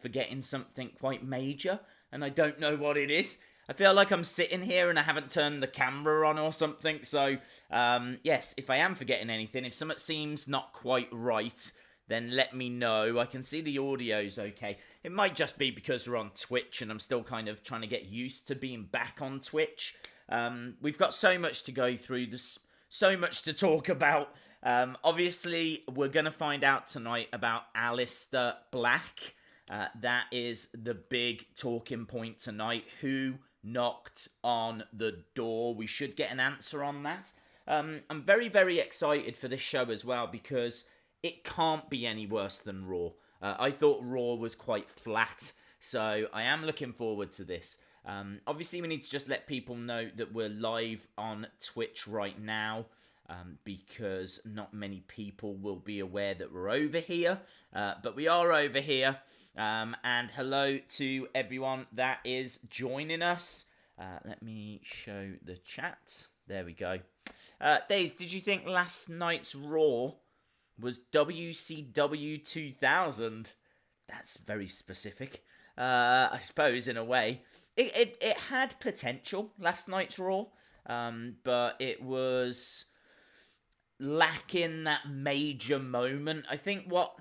forgetting something quite major, and I don't know what it is. I feel like I'm sitting here and I haven't turned the camera on or something. So, yes, if I am forgetting anything, if something seems not quite right, then let me know. I can see the audio's okay. It might just be because we're on Twitch and I'm still kind of trying to get used to being back on Twitch. We've got so much to go through. There's so much to talk about. Obviously, we're going to find out tonight about Alistair Black. That is the big talking point tonight. Who knocked on the door? We should get an answer on that. I'm very, very excited for this show as well because it can't be any worse than Raw. I thought Raw was quite flat, so I am looking forward to this. Obviously, we need to just let people know that we're live on Twitch right now because not many people will be aware that we're over here, but we are over here. And hello to everyone that is joining us. Let me show the chat. There we go. Days, did you think last night's Raw was WCW 2000? That's very specific. I suppose in a way. It had potential, last night's Raw, but it was lacking that major moment. I think what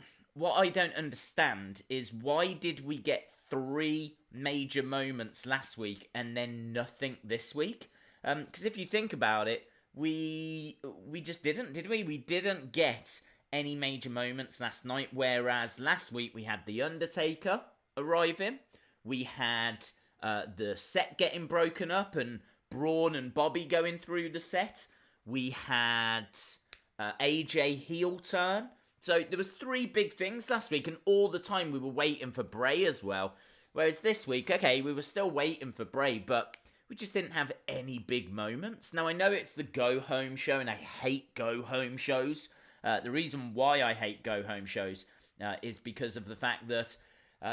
I don't understand is why did we get 3 major moments last week and then nothing this week? Because if you think about it, we just didn't, did we? We didn't get any major moments last night, whereas last week we had The Undertaker arriving, we had the set getting broken up and Braun and Bobby going through the set, we had AJ heel turn. So there was 3 big things last week, and all the time we were waiting for Bray as well. Whereas this week, okay, we were still waiting for Bray, but we just didn't have any big moments. Now, I know it's the go-home show, and I hate go-home shows. The reason why I hate go-home shows is because of the fact that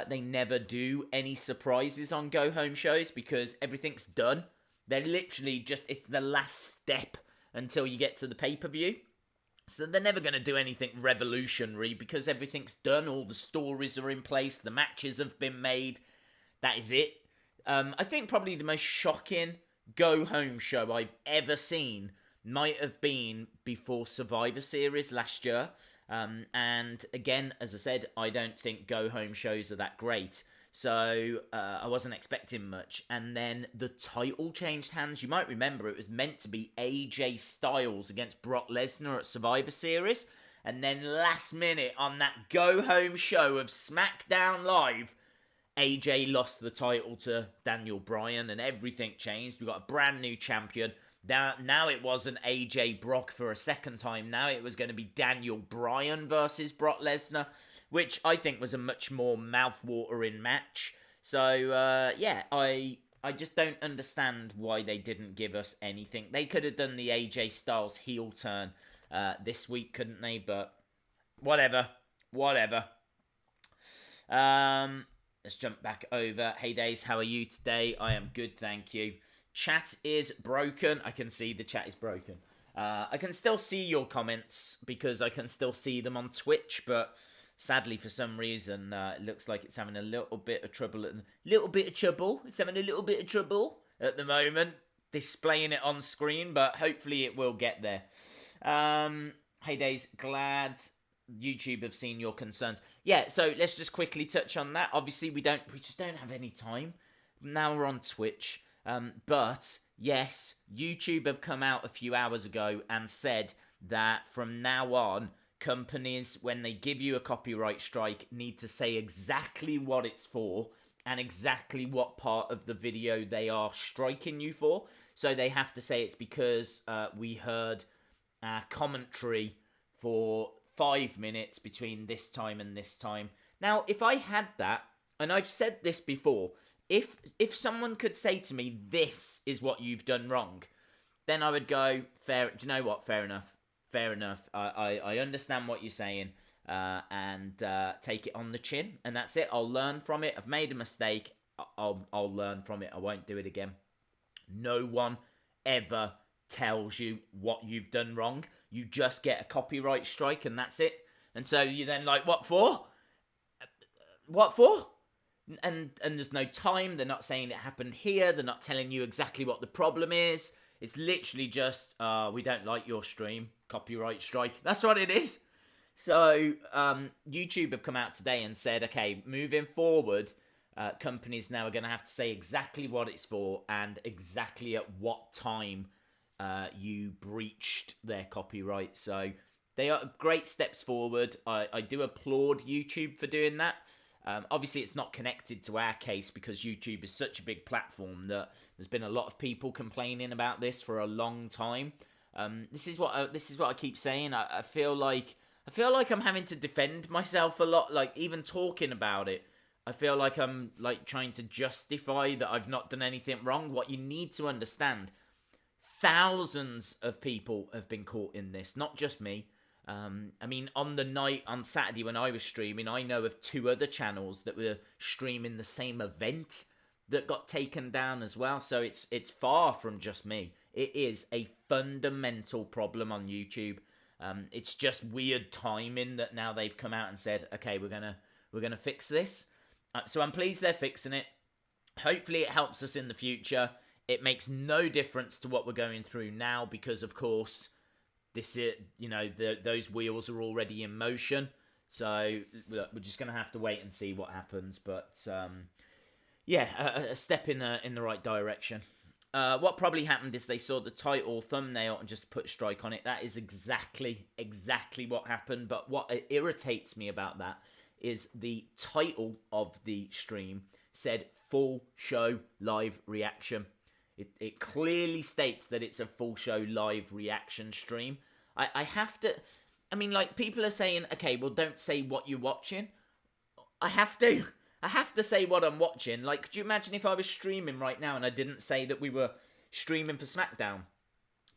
they never do any surprises on go-home shows because everything's done. They're literally just, it's the last step until you get to the pay-per-view. So they're never going to do anything revolutionary because everything's done. All the stories are in place. The matches have been made. That is it. I think probably the most shocking go-home show I've ever seen might have been before Survivor Series last year. And again, as I said, I don't think go-home shows are that great. So I wasn't expecting much. And then the title changed hands. You might remember it was meant to be AJ Styles against Brock Lesnar at Survivor Series. And then last minute on that go-home show of SmackDown Live, AJ lost the title to Daniel Bryan and everything changed. We got a brand new champion. Now it wasn't AJ Brock for a second time. Now it was going to be Daniel Bryan versus Brock Lesnar, which I think was a much more mouth-watering match. So, yeah, I just don't understand why they didn't give us anything. They could have done the AJ Styles heel turn this week, couldn't they? But whatever. Let's jump back over. Hey, Days, how are you today? I am good, thank you. Chat is broken. I can see the chat is broken. I can still see your comments because I can still see them on Twitch, but sadly, for some reason, it looks like it's having a little bit of trouble. It's having a little bit of trouble at the moment, displaying it on screen, but hopefully it will get there. Hey, Days, glad YouTube have seen your concerns. Yeah, so let's just quickly touch on that. Obviously, we just don't have any time. Now we're on Twitch. But yes, YouTube have come out a few hours ago and said that from now on, companies, when they give you a copyright strike, need to say exactly what it's for and exactly what part of the video they are striking you for. So they have to say it's because we heard commentary for 5 minutes between this time and this time. Now, if I had that, and I've said this before, if someone could say to me, this is what you've done wrong, then I would go, fair. Do you know what? Fair enough. I understand what you're saying, and take it on the chin, and that's it. I'll learn from it. I've made a mistake. I'll learn from it. I won't do it again. No one ever tells you what you've done wrong. You just get a copyright strike, and that's it. And so you're then like, what for? What for? and there's no time. They're not saying it happened here. They're not telling you exactly what the problem is. It's literally just, we don't like your stream, copyright strike. That's what it is. So YouTube have come out today and said, okay, moving forward, companies now are going to have to say exactly what it's for and exactly at what time you breached their copyright. So they are great steps forward. I do applaud YouTube for doing that. Obviously, it's not connected to our case because YouTube is such a big platform that there's been a lot of people complaining about this for a long time. This is what I keep saying. I feel like I'm having to defend myself a lot. Like even talking about it, I feel like I'm like trying to justify that I've not done anything wrong. What you need to understand, thousands of people have been caught in this, not just me. I mean, on the night on Saturday when I was streaming, I know of 2 other channels that were streaming the same event that got taken down as well. So it's far from just me. It is a fundamental problem on YouTube. It's just weird timing that now they've come out and said, okay, we're gonna fix this. So I'm pleased they're fixing it. Hopefully it helps us in the future. It makes no difference to what we're going through now because, of course, this is, those wheels are already in motion. So look, we're just going to have to wait and see what happens. But a step in the right direction. What probably happened is they saw the title thumbnail and just put strike on it. That is exactly what happened. But what irritates me about that is the title of the stream said full show live reaction. It clearly states that it's a full show live reaction stream. I have to, I mean, like, people are saying, okay, well, don't say what you're watching. I have to say what I'm watching. Like, could you imagine if I was streaming right now and I didn't say that we were streaming for Smackdown?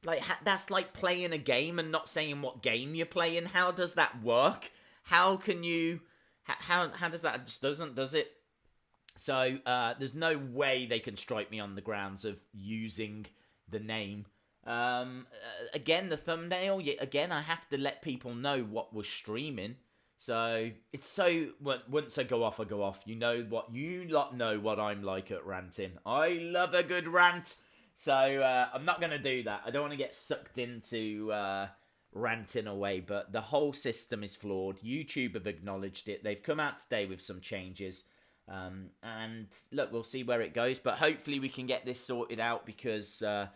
Like, that's like playing a game and not saying what game you're playing. How does that work? How can you, how does that, it just doesn't, does it? So, there's no way they can strike me on the grounds of using the name. Again, the thumbnail, again, I have to let people know what we're streaming. So, it's so, once I go off, I go off. You lot know what I'm like at ranting. I love a good rant. So, I'm not going to do that. I don't want to get sucked into ranting away, but the whole system is flawed. YouTube have acknowledged it. They've come out today with some changes. And look, we'll see where it goes, but hopefully we can get this sorted out because I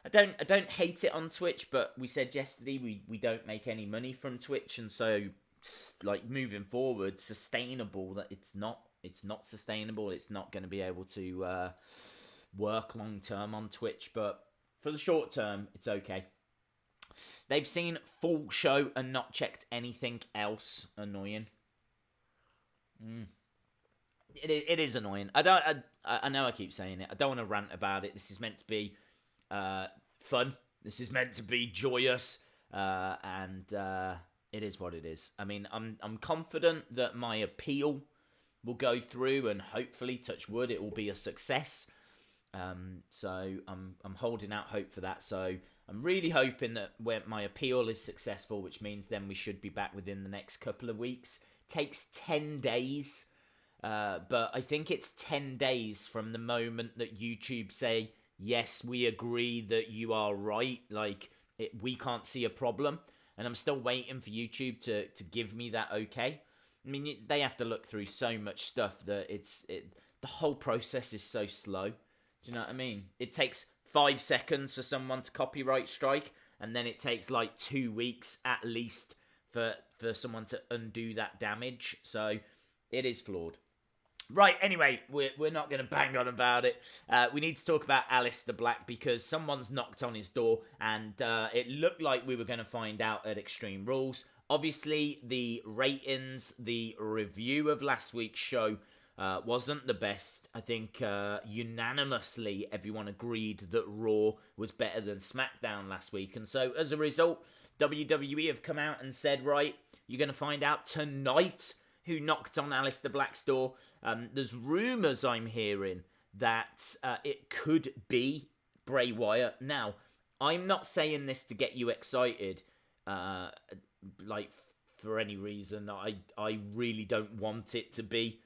don't hate it on Twitch, but we said yesterday we don't make any money from Twitch, and so like moving forward, sustainable, that it's not sustainable. It's not going to be able to work long term on Twitch, but for the short term, it's okay. They've seen full show and not checked anything else. Annoying. It is annoying. I know I keep saying it. I don't want to rant about it. This is meant to be fun. This is meant to be joyous, and it is what it is. I mean, I'm confident that my appeal will go through, and hopefully, touch wood, it will be a success. So I'm holding out hope for that. So I'm really hoping that when my appeal is successful, which means then we should be back within the next couple of weeks. Takes 10 days. But I think it's 10 days from the moment that YouTube say, yes, we agree that you are right. Like, we can't see a problem. And I'm still waiting for YouTube to give me that okay. I mean, they have to look through so much stuff that the whole process is so slow. Do you know what I mean? It takes 5 seconds for someone to copyright strike, and then it takes like 2 weeks at least for someone to undo that damage. So it is flawed. Right, anyway, we're not going to bang on about it. We need to talk about Alistair Black because someone's knocked on his door, and it looked like we were going to find out at Extreme Rules. Obviously, the ratings, the review of last week's show wasn't the best. I think unanimously everyone agreed that Raw was better than SmackDown last week. And so as a result, WWE have come out and said, right, you're going to find out tonight who knocked on Alistair Black's door. There's rumours I'm hearing that it could be Bray Wyatt. Now, I'm not saying this to get you excited, like for any reason. I really don't want it to be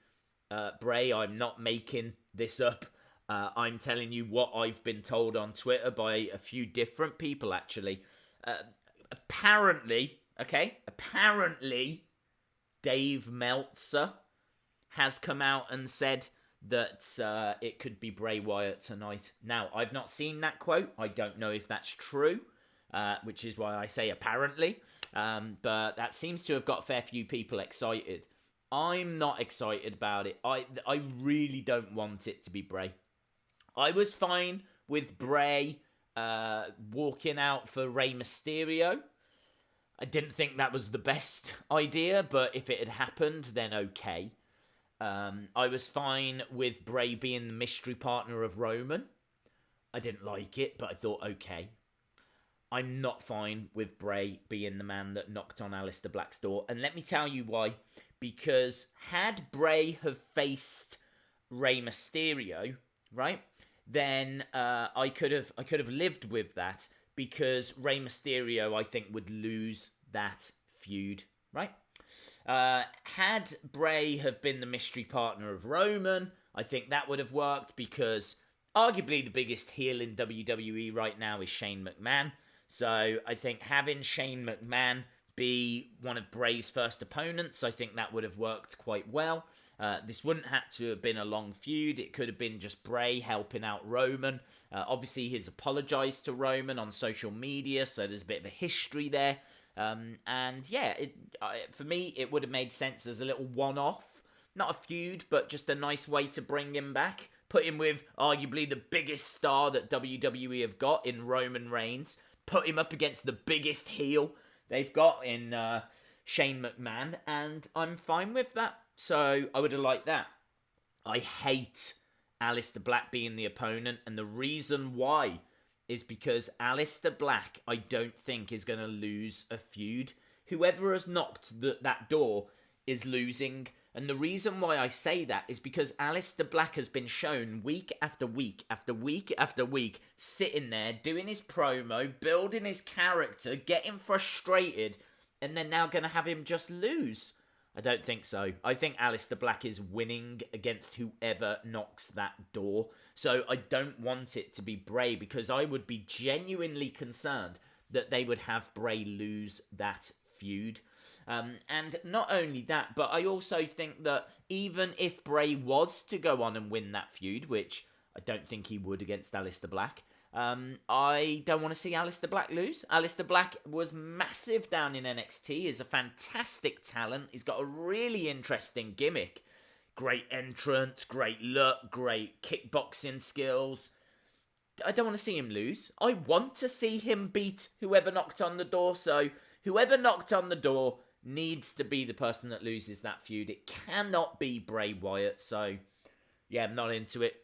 Bray, I'm not making this up. I'm telling you what I've been told on Twitter by a few different people, actually. Apparently, Dave Meltzer has come out and said that it could be Bray Wyatt tonight. Now, I've not seen that quote. I don't know if that's true, which is why I say apparently. But that seems to have got a fair few people excited. I'm not excited about it. I really don't want it to be Bray. I was fine with Bray walking out for Rey Mysterio. I didn't think that was the best idea, but if it had happened, then okay. I was fine with Bray being the mystery partner of Roman. I didn't like it, but I thought, okay. I'm not fine with Bray being the man that knocked on Alistair Black's door. And let me tell you why. Because had Bray have faced Rey Mysterio, right, then I could have lived with that. Because Rey Mysterio, I think, would lose that feud, right? Had Bray have been the mystery partner of Roman, I think that would have worked because arguably the biggest heel in WWE right now is Shane McMahon. So I think having Shane McMahon be one of Bray's first opponents, I think that would have worked quite well. This wouldn't have to have been a long feud. It could have been just Bray helping out Roman. Obviously, he's apologised to Roman on social media, so there's a bit of a history there. And yeah, for me, it would have made sense as a little one-off. Not a feud, but just a nice way to bring him back. Put him with arguably the biggest star that WWE have got in Roman Reigns. Put him up against the biggest heel they've got in Shane McMahon. And I'm fine with that. So I would have liked that. I hate Alistair Black being the opponent. And the reason why is because Alistair Black, I don't think, is going to lose a feud. Whoever has knocked that door is losing. And the reason why I say that is because Alistair Black has been shown week after week after week after week sitting there doing his promo, building his character, getting frustrated, and they're now going to have him just lose. I don't think so. I think Alistair Black is winning against whoever knocks that door. So I don't want it to be Bray because I would be genuinely concerned that they would have Bray lose that feud. And not only that, but I also think that even if Bray was to go on and win that feud, which I don't think he would against Alistair Black, I don't want to see Alistair Black lose. Alistair Black was massive down in NXT. He's a fantastic talent. He's got a really interesting gimmick. Great entrance, great look, great kickboxing skills. I don't want to see him lose. I want to see him beat whoever knocked on the door. So whoever knocked on the door needs to be the person that loses that feud. It cannot be Bray Wyatt. So yeah, I'm not into it.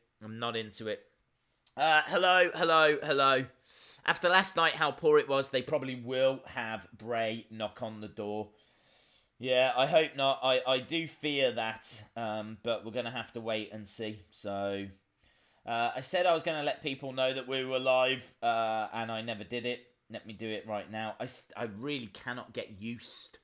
Hello. After last night, how poor it was, they probably will have Bray knock on the door. Yeah, I hope not. I do fear that, but we're going to have to wait and see. So, I said I was going to let people know that we were live, and I never did it. Let me do it right now. I really cannot get used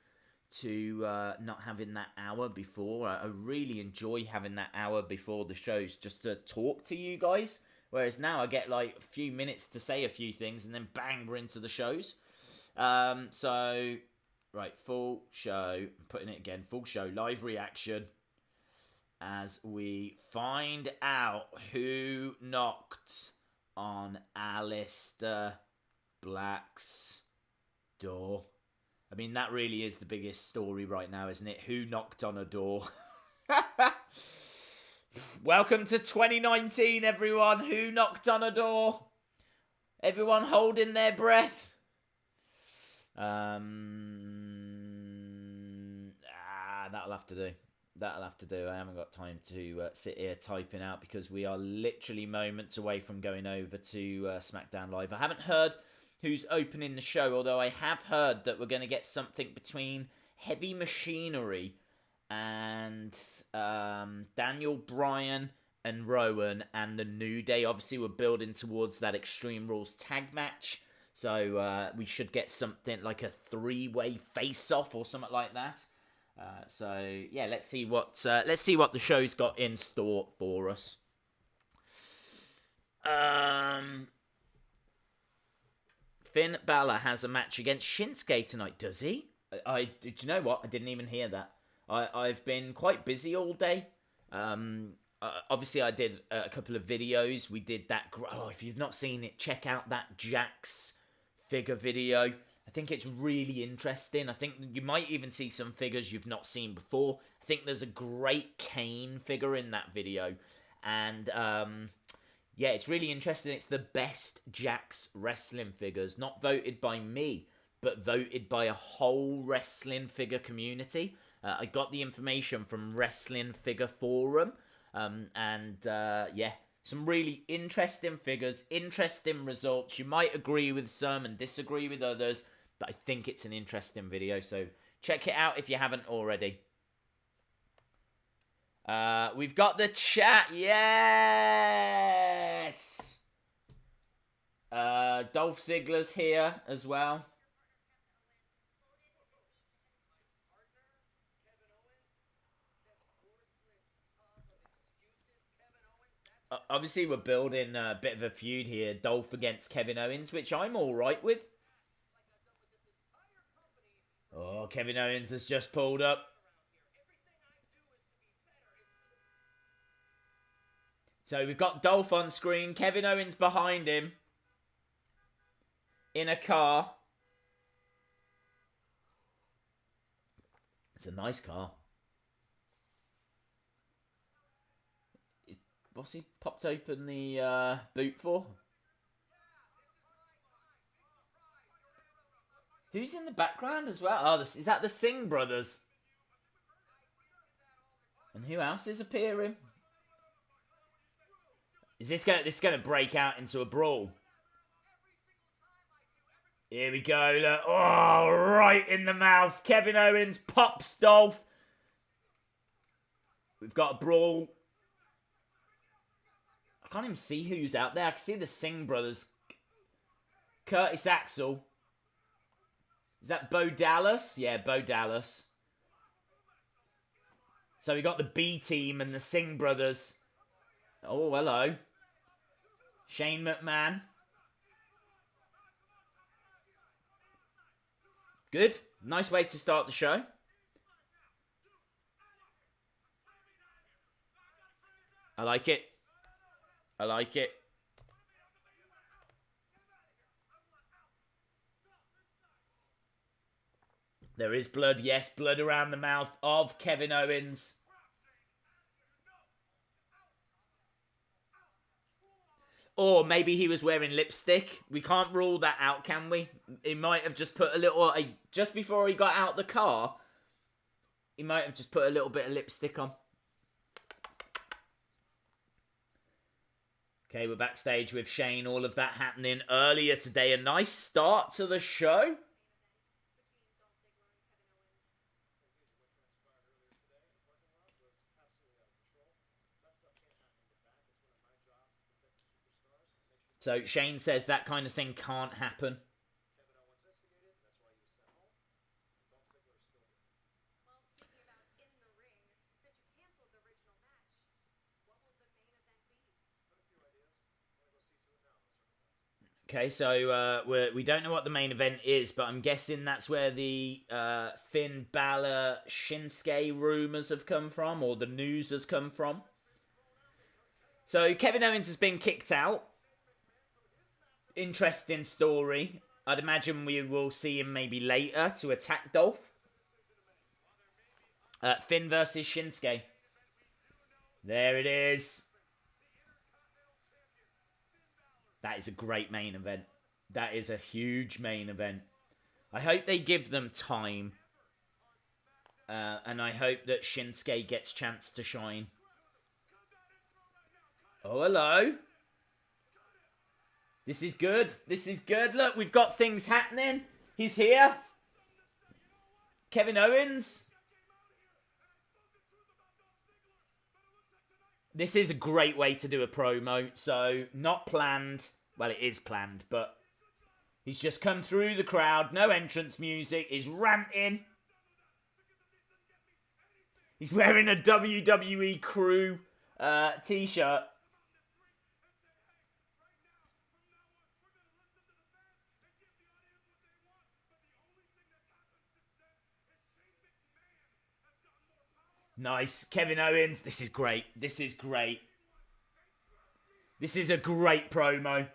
to not having that hour before. I really enjoy having that hour before the shows just to talk to you guys. Whereas now I get like a few minutes to say a few things and then bang, we're into the shows. So, right, full show. I'm putting it again. Full show. Live reaction as we find out who knocked on Alistair Black's door. I mean, that really is the biggest story right now, isn't it? Who knocked on a door? Welcome to 2019, everyone. Who knocked on a door? Everyone holding their breath. That'll have to do. I haven't got time to sit here typing out because we are literally moments away from going over to SmackDown Live. I haven't heard who's opening the show, although I have heard that we're going to get something between Heavy Machinery and Daniel Bryan and Rowan and the New Day. Obviously, we're building towards that Extreme Rules tag match. So we should get something like a three-way face-off or something like that. So yeah, let's see what the show's got in store for us. Finn Balor has a match against Shinsuke tonight. Does he? Did you know what? I didn't even hear that. I've been quite busy all day. Obviously, I did a couple of videos. We did that. If you've not seen it, check out that Jax figure video. I think it's really interesting. I think you might even see some figures you've not seen before. I think there's a great Kane figure in that video. And yeah, it's really interesting. It's the best Jax wrestling figures, not voted by me, but voted by a whole wrestling figure community. I got the information from Wrestling Figure Forum. Yeah, some really interesting figures, interesting results. You might agree with some and disagree with others, but I think it's an interesting video, so check it out if you haven't already. We've got the chat, yes! Dolph Ziggler's here as well. Obviously, we're building a bit of a feud here. Dolph against Kevin Owens, which I'm all right with. Oh, Kevin Owens has just pulled up. So we've got Dolph on screen. Kevin Owens behind him. In a car. It's a nice car. What's he popped open the boot for? Who's in the background as well? Oh, is that the Singh brothers? And who else is appearing? Is this going to break out into a brawl? Here we go. Look. Oh, right in the mouth. Kevin Owens pops Dolph. We've got a brawl. I can't even see who's out there. I can see the Singh brothers. Curtis Axel. Is that Bo Dallas? Yeah, Bo Dallas. So we got the B team and the Singh brothers. Oh, hello. Shane McMahon. Good. Nice way to start the show. I like it. I like it. There is blood, yes, blood around the mouth of Kevin Owens. Or maybe he was wearing lipstick. We can't rule that out, can we? He might have just put a little... just before he got out the car, he might have just put a little bit of lipstick on. Okay, we're backstage with Shane. All of that happening earlier today. A nice start to the show. So Shane says that kind of thing can't happen. Okay, so we don't know what the main event is, but I'm guessing that's where the Finn Balor Shinsuke rumors have come from, or the news has come from. So Kevin Owens has been kicked out. Interesting story. I'd imagine we will see him maybe later to attack Dolph. Finn versus Shinsuke. There it is. That is a great main event. That is a huge main event. I hope they give them time. And I hope that Shinsuke gets a chance to shine. Oh, hello. This is good. This is good. Look, we've got things happening. He's here. Kevin Owens. This is a great way to do a promo. So, not planned. Well, it is planned, but he's just come through the crowd. No entrance music. He's ranting. He's wearing a WWE crew t-shirt. Nice. Kevin Owens. This is great. This is great. This is a great promo.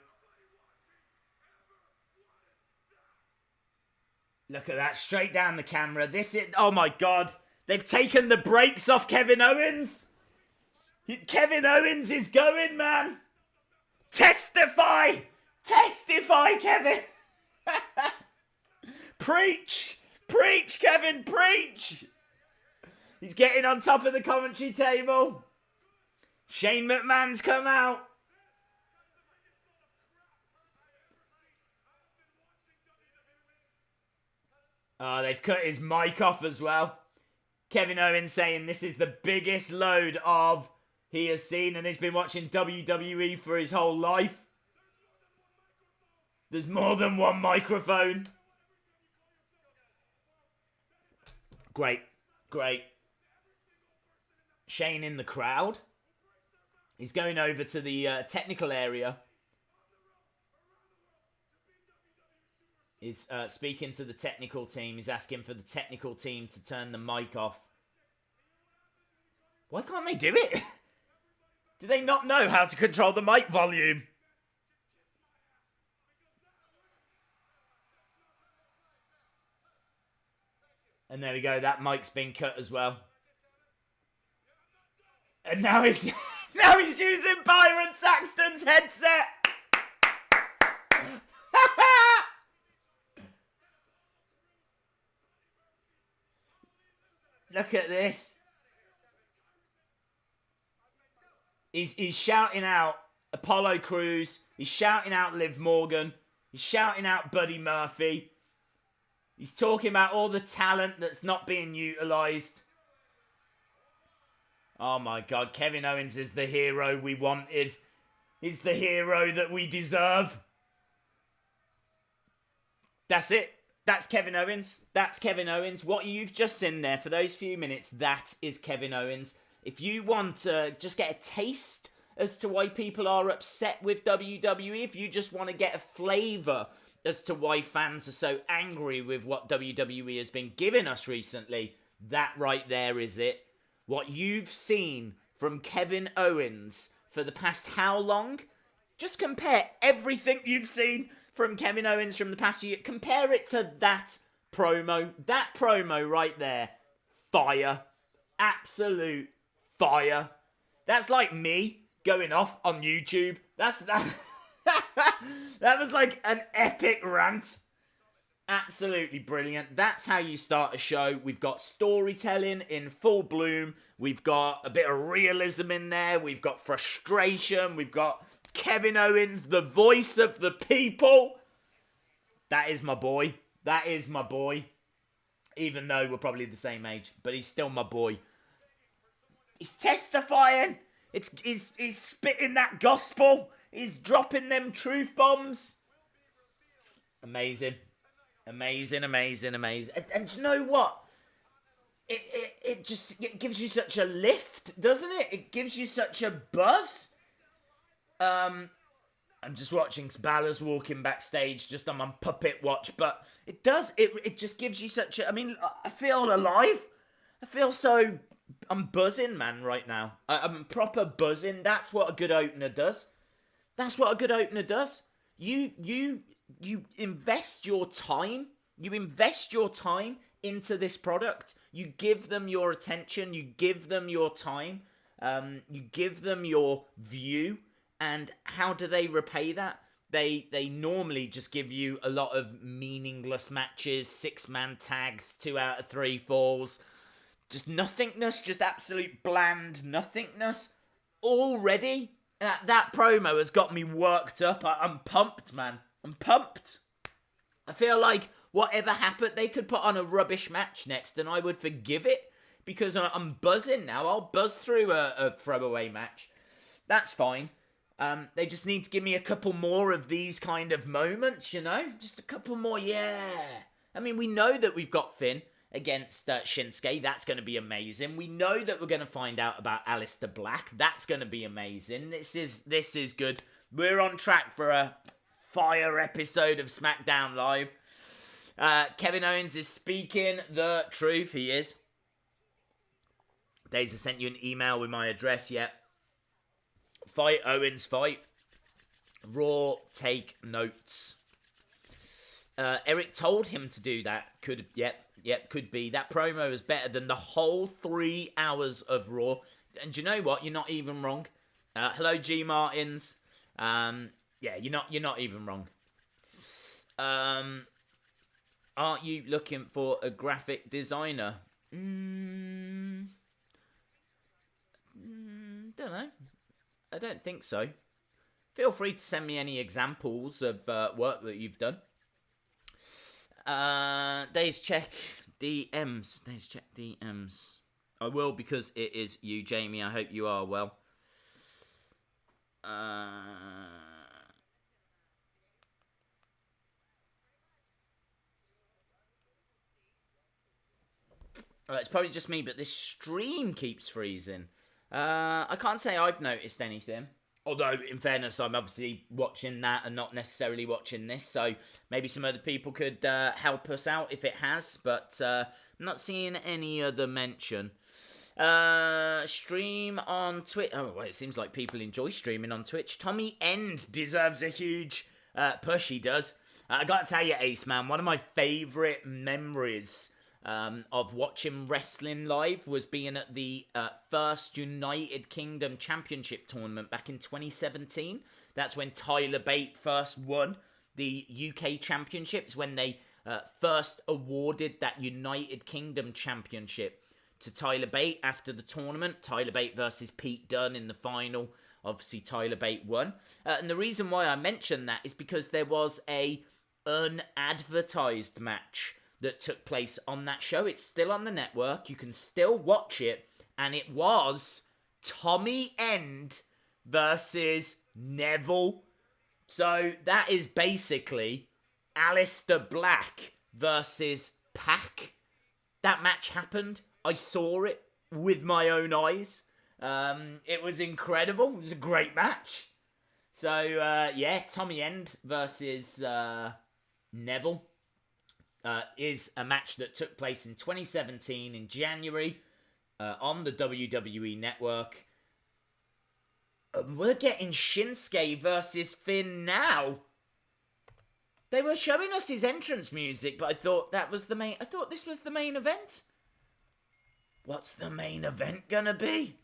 Look at that. Straight down the camera. This is... Oh my God. They've taken the brakes off Kevin Owens. Kevin Owens is going, man. Testify. Testify, Kevin. Preach. Preach, Kevin. Preach. He's getting on top of the commentary table. Shane McMahon's come out. Oh, they've cut his mic off as well. Kevin Owens saying this is the biggest load of he has seen, and he's been watching WWE for his whole life. There's more than one microphone. Great. Great. Shane in the crowd. He's going over to the technical area. He's speaking to the technical team. He's asking for the technical team to turn the mic off. Why can't they do it? Do they not know how to control the mic volume? And there we go. That mic's been cut as well. And now he's using Byron Saxton's headset. Look at this. He's shouting out Apollo Crews. He's shouting out Liv Morgan. He's shouting out Buddy Murphy. He's talking about all the talent that's not being utilised. Oh my God, Kevin Owens is the hero we wanted. He's the hero that we deserve. That's it. That's Kevin Owens. That's Kevin Owens. What you've just seen there for those few minutes, that is Kevin Owens. If you want to just get a taste as to why people are upset with WWE, if you just want to get a flavour as to why fans are so angry with what WWE has been giving us recently, that right there is it. What you've seen from Kevin Owens for the past how long? Just compare everything you've seen from Kevin Owens from the past year. Compare it to that promo. That promo right there. Fire. Absolute fire. That's like me going off on YouTube. That was like an epic rant. Absolutely brilliant. That's how you start a show. We've got storytelling in full bloom. We've got a bit of realism in there. We've got frustration. We've got Kevin Owens, the voice of the people. That is my boy. That is my boy. Even though we're probably the same age, but he's still my boy. He's testifying. He's spitting that gospel. He's dropping them truth bombs. Amazing. Amazing, amazing, amazing. And you know what? It gives you such a lift, doesn't it? It gives you such a buzz. I'm just watching Balor's walking backstage just on my puppet watch, but it does. It just gives you such a... I mean, I feel alive. I feel so... I'm buzzing, man, right now. I'm proper buzzing. That's what a good opener does. That's what a good opener does. You invest your time. You invest your time into this product. You give them your attention. You give them your time. You give them your view. And how do they repay that? They normally just give you a lot of meaningless matches, 6-man tags, 2 out of 3 falls. Just nothingness, just absolute bland nothingness. Already, that promo has got me worked up. I'm pumped, man. I'm pumped. I feel like whatever happened, they could put on a rubbish match next and I would forgive it because I'm buzzing now. I'll buzz through a throwaway match. That's fine. They just need to give me a couple more of these kind of moments, you know? Just a couple more, yeah. I mean, we know that we've got Finn. against Shinsuke. That's going to be amazing. We know that we're going to find out about Alistair Black. That's going to be amazing. This is good. We're on track for a fire episode of SmackDown Live. Kevin Owens is speaking the truth. He is. Days, I sent you an email with my address. Yep. Fight Owens, fight. Raw, take notes. Eric told him to do that. Could be. That promo is better than the whole 3 hours of Raw. And do you know what? You're not even wrong. Hello, G Martins. You're not even wrong. Aren't you looking for a graphic designer? Don't know. I don't think so. Feel free to send me any examples of work that you've done. Days check DMs. Days check DMs. I will, because it is you, Jamie. I hope you are well. It's probably just me, but this stream keeps freezing. I can't say I've noticed anything. Although, in fairness, I'm obviously watching that and not necessarily watching this. So maybe some other people could help us out if it has. But I'm not seeing any other mention. Stream on Twitch. Oh, well, it seems like people enjoy streaming on Twitch. Tommy End deserves a huge push. He does. I got to tell you, Ace, man, one of my favourite memories of watching wrestling live was being at the first United Kingdom Championship tournament back in 2017. That's when Tyler Bate first won the UK Championships, when they first awarded that United Kingdom Championship to Tyler Bate after the tournament. Tyler Bate versus Pete Dunne in the final. Obviously, Tyler Bate won. And the reason why I mention that is because there was a unadvertised match that took place on that show. It's still on the network. You can still watch it. And it was Tommy End versus Neville. So that is basically Alistair Black versus Pac. That match happened. I saw it with my own eyes. It was incredible. It was a great match. So, Tommy End versus Neville. Is a match that took place in 2017 in January on the WWE Network. We're getting Shinsuke versus Finn now. They were showing us his entrance music, but I thought that was the main. I thought this was the main event. What's the main event gonna be?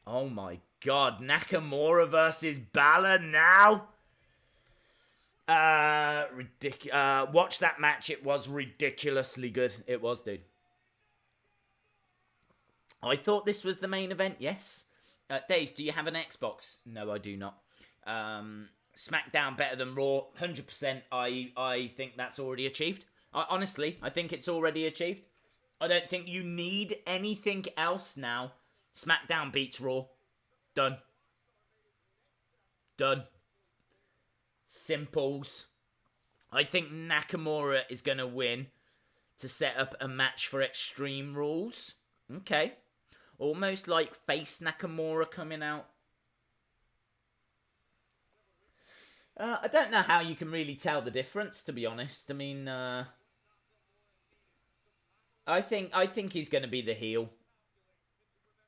Oh my God, Nakamura versus Balor now. Watch that match. It was ridiculously good. It was, dude. I thought this was the main event. Yes. Days, do you have an Xbox? No, I do not. SmackDown better than Raw. 100%. I think that's already achieved. Honestly, I think it's already achieved. I don't think you need anything else now. SmackDown beats Raw. Done. Simples. I think Nakamura is going to win to set up a match for Extreme Rules. Okay. Almost like face Nakamura coming out. I don't know how you can really tell the difference, to be honest. I mean, I think he's going to be the heel.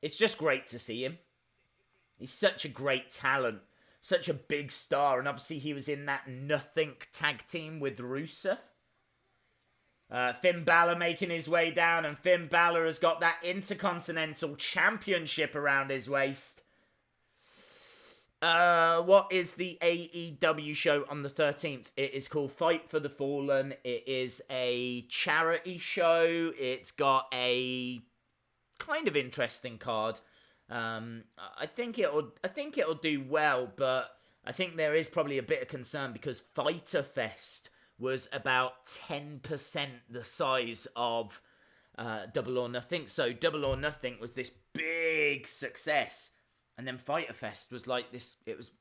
It's just great to see him. He's such a great talent. Such a big star, and obviously he was in that Nothing tag team with Rusev. Finn Balor making his way down, and Finn Balor has got that Intercontinental Championship around his waist. What is the AEW show on the 13th? It is called Fight for the Fallen. It is a charity show. It's got a kind of interesting card. I think it'll do well, but I think there is probably a bit of concern because Fyter Fest was about 10% the size of Double or Nothing. So Double or Nothing was this big success, and then Fyter Fest was like this. It was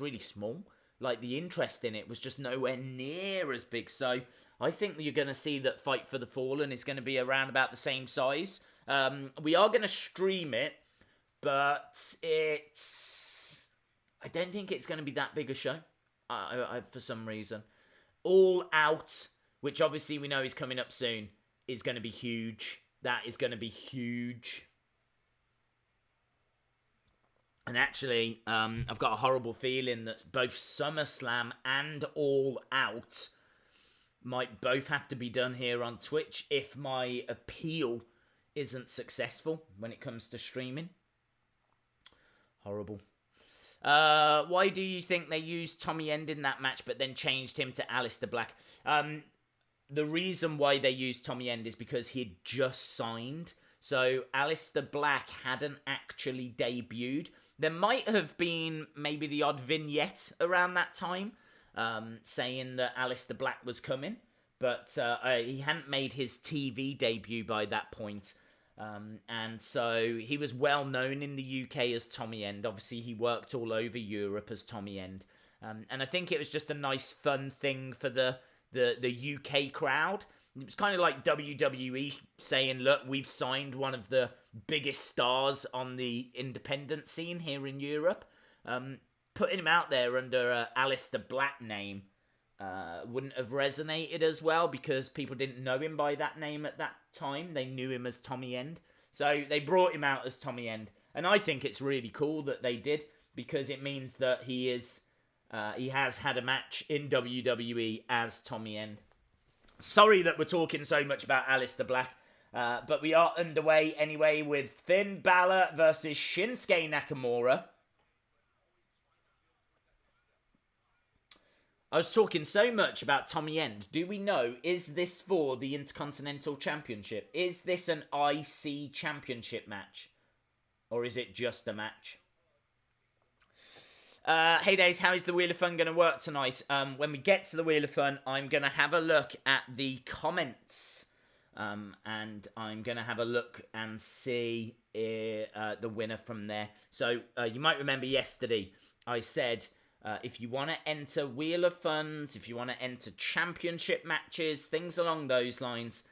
really small. like the interest in it was just nowhere near as big. So I think you're going to see that Fight for the Fallen is going to be around about the same size. We are going to stream it, but I don't think it's going to be that big a show. For some reason, All Out, which obviously we know is coming up soon, is going to be huge. That is going to be huge. And actually, I've got a horrible feeling that both SummerSlam and All Out might both have to be done here on Twitch if my appeal isn't successful when it comes to streaming. Horrible. Why do you think they used Tommy End in that match but then changed him to Alistair Black? The reason why they used Tommy End is because he had just signed. So Alistair Black hadn't actually debuted. There might have been maybe the odd vignette around that time saying that Alistair Black was coming. But he hadn't made his TV debut by that point. And so he was well known in the UK as Tommy End. Obviously, he worked all over Europe as Tommy End. And I think it was just a nice, fun thing for the UK crowd. It was kind of like WWE saying, look, we've signed one of the biggest stars on the independent scene here in Europe. Putting him out there under a Alistair Black name wouldn't have resonated as well because people didn't know him by that name at that time. They knew him as Tommy End. So they brought him out as Tommy End. And I think it's really cool that they did because it means that he has had a match in WWE as Tommy End. Sorry that we're talking so much about Alistair Black, but we are underway anyway with Finn Balor versus Shinsuke Nakamura. I was talking so much about Tommy End. Do we know, is this for the Intercontinental Championship? Is this an IC Championship match? Or is it just a match? Hey Days, how is the Wheel of Fun going to work tonight? When we get to the Wheel of Fun, I'm going to have a look at the comments. And I'm going to have a look and see the winner from there. So you might remember yesterday I said if you want to enter Wheel of Funs, if you want to enter championship matches, things along those lines,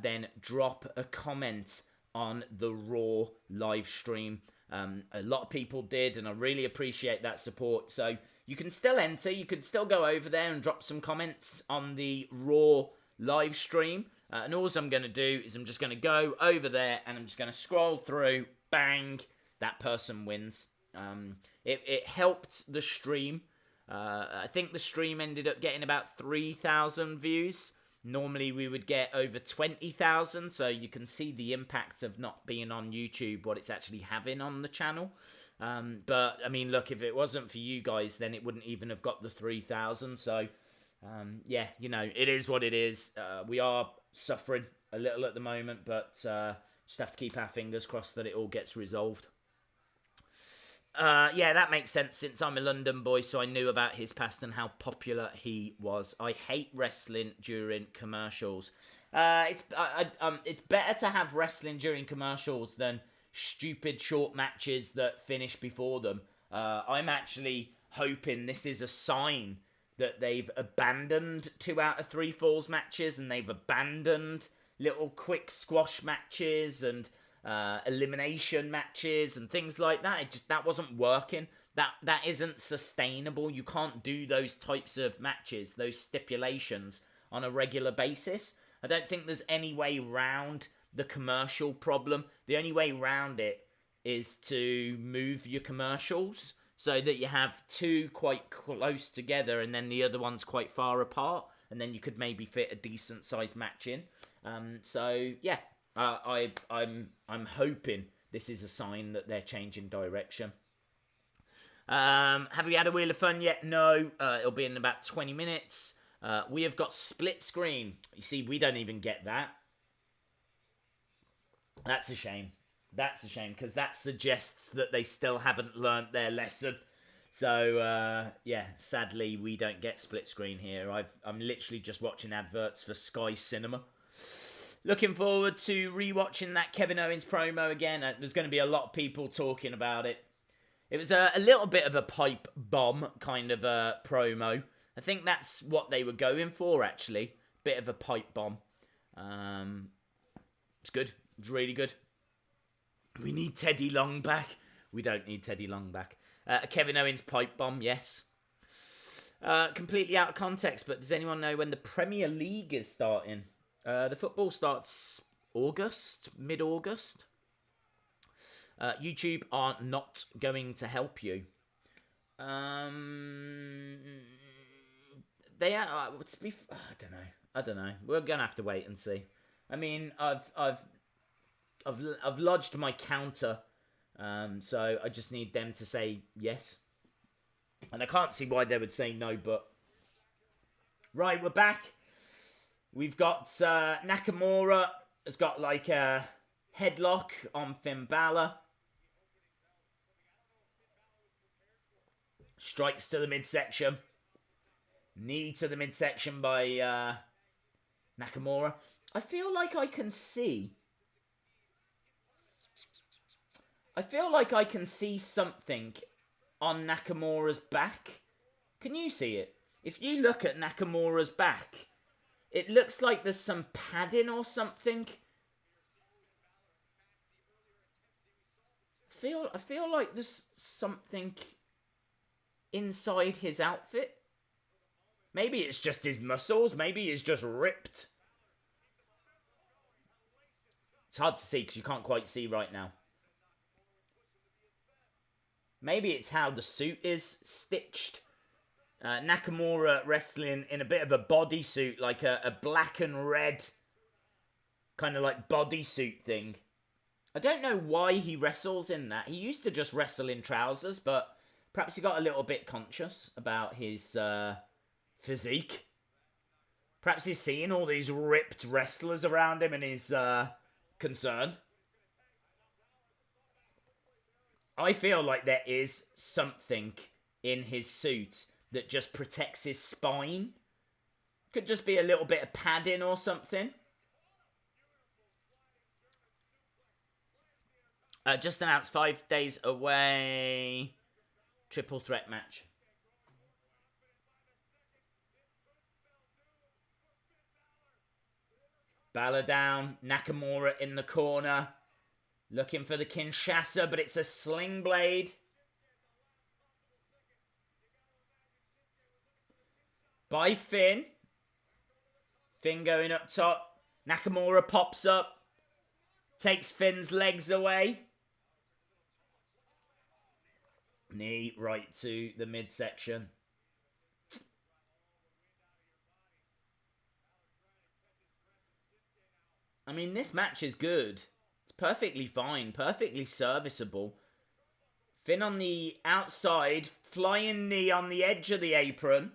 then drop a comment on the Raw live stream. A lot of people did, and I really appreciate that support. So you can still enter, you can still go over there and drop some comments on the Raw live stream. And all I'm going to do is I'm just going to go over there and I'm just going to scroll through, bang, that person wins. It helped the stream. I think the stream ended up getting about 3,000 views. Normally we would get over 20,000, so you can see the impact of not being on YouTube, what it's actually having on the channel. But, I mean, look, if it wasn't for you guys, then it wouldn't even have got the 3,000. So, yeah, you know, it is what it is. We are suffering a little at the moment, but just have to keep our fingers crossed that it all gets resolved. Yeah, that makes sense since I'm a London boy, so I knew about his past and how popular he was. I hate wrestling during commercials. It's better to have wrestling during commercials than stupid short matches that finish before them. I'm actually hoping this is a sign that they've abandoned 2 out of 3 falls matches and they've abandoned little quick squash matches and elimination matches and things like that. That wasn't working. That isn't sustainable. You can't do those types of matches, those stipulations on a regular basis. I don't think there's any way round the commercial problem. The only way round it is to move your commercials so that you have 2 quite close together and then the other one's quite far apart, and then you could maybe fit a decent sized match in. So yeah. I'm hoping this is a sign that they're changing direction. Have we had a Wheel of Fun yet? No. It'll be in about 20 minutes. We have got split screen. You see, we don't even get that. That's a shame. That's a shame, because that suggests that they still haven't learnt their lesson. So, yeah, sadly, we don't get split screen here. I'm literally just watching adverts for Sky Cinema. Looking forward to rewatching that Kevin Owens promo again. There's going to be a lot of people talking about it. It was a little bit of a pipe bomb kind of a promo. I think that's what they were going for, actually. Bit of a pipe bomb. It's good. It's really good. We need Teddy Long back. We don't need Teddy Long back. Kevin Owens pipe bomb, yes. Completely out of context, but does anyone know when the Premier League is starting? The football starts August, mid-August. YouTube are not going to help you. They are. I don't know. We're gonna have to wait and see. I mean, I've lodged my counter, so I just need them to say yes. And I can't see why they would say no, but... Right, we're back. We've got Nakamura has got like a headlock on Finn Balor. Strikes to the midsection. Knee to the midsection by Nakamura. I feel like I can see... something on Nakamura's back. Can you see it? If you look at Nakamura's back, it looks like there's some padding or something. I feel like there's something inside his outfit. Maybe it's just his muscles. Maybe he's just ripped. It's hard to see because you can't quite see right now. Maybe it's how the suit is stitched. Nakamura wrestling in a bit of a bodysuit, like a black and red kind of like bodysuit thing. I don't know why he wrestles in that. He used to just wrestle in trousers, but perhaps he got a little bit conscious about his physique. Perhaps he's seeing all these ripped wrestlers around him and he's concerned. I feel like there is something in his suit that just protects his spine. Could just be a little bit of padding or something. Just announced 5 days away. Triple threat match. Balor down. Nakamura in the corner. Looking for the Kinshasa, but it's a sling blade. By Finn. Finn going up top. Nakamura pops up. Takes Finn's legs away. Knee right to the midsection. I mean, this match is good. It's perfectly fine, perfectly serviceable. Finn on the outside, flying knee on the edge of the apron.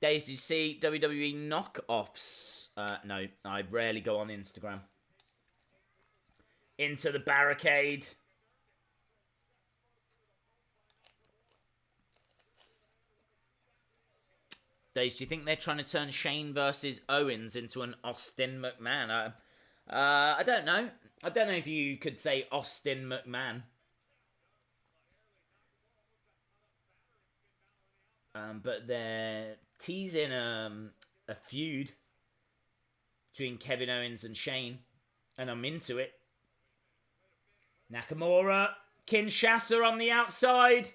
Days, did you see WWE knockoffs? No, I rarely go on Instagram. Into the barricade. Days, do you think they're trying to turn Shane versus Owens into an Austin McMahon? I don't know. I don't know if you could say Austin McMahon. But they're teasing a feud between Kevin Owens and Shane. And I'm into it. Nakamura, Kinshasa on the outside.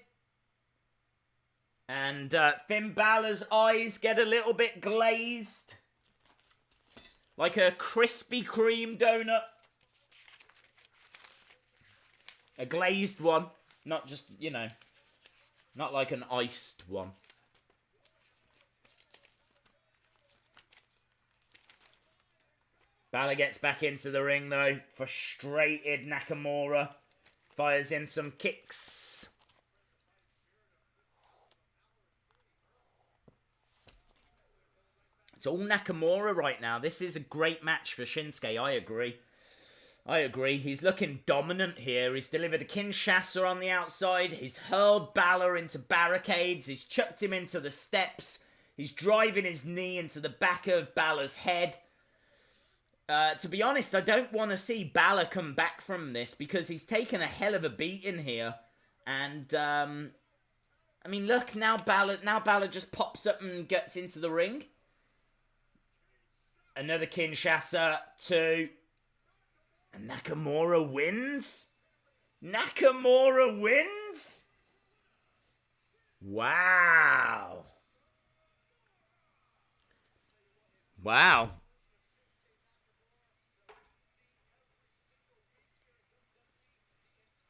And Finn Balor's eyes get a little bit glazed. Like a Krispy Kreme donut. A glazed one. Not just, you know, not like an iced one. Balor gets back into the ring though. Frustrated Nakamura. Fires in some kicks. It's all Nakamura right now. This is a great match for Shinsuke, I agree. I agree. He's looking dominant here. He's delivered a Kinshasa on the outside. He's hurled Balor into barricades. He's chucked him into the steps. He's driving his knee into the back of Balor's head. To be honest, I don't want to see Balor come back from this because he's taken a hell of a beating here. And, I mean, look, now Balor just pops up and gets into the ring. Another Kinshasa, 2. And Nakamura wins? Nakamura wins? Wow. Wow.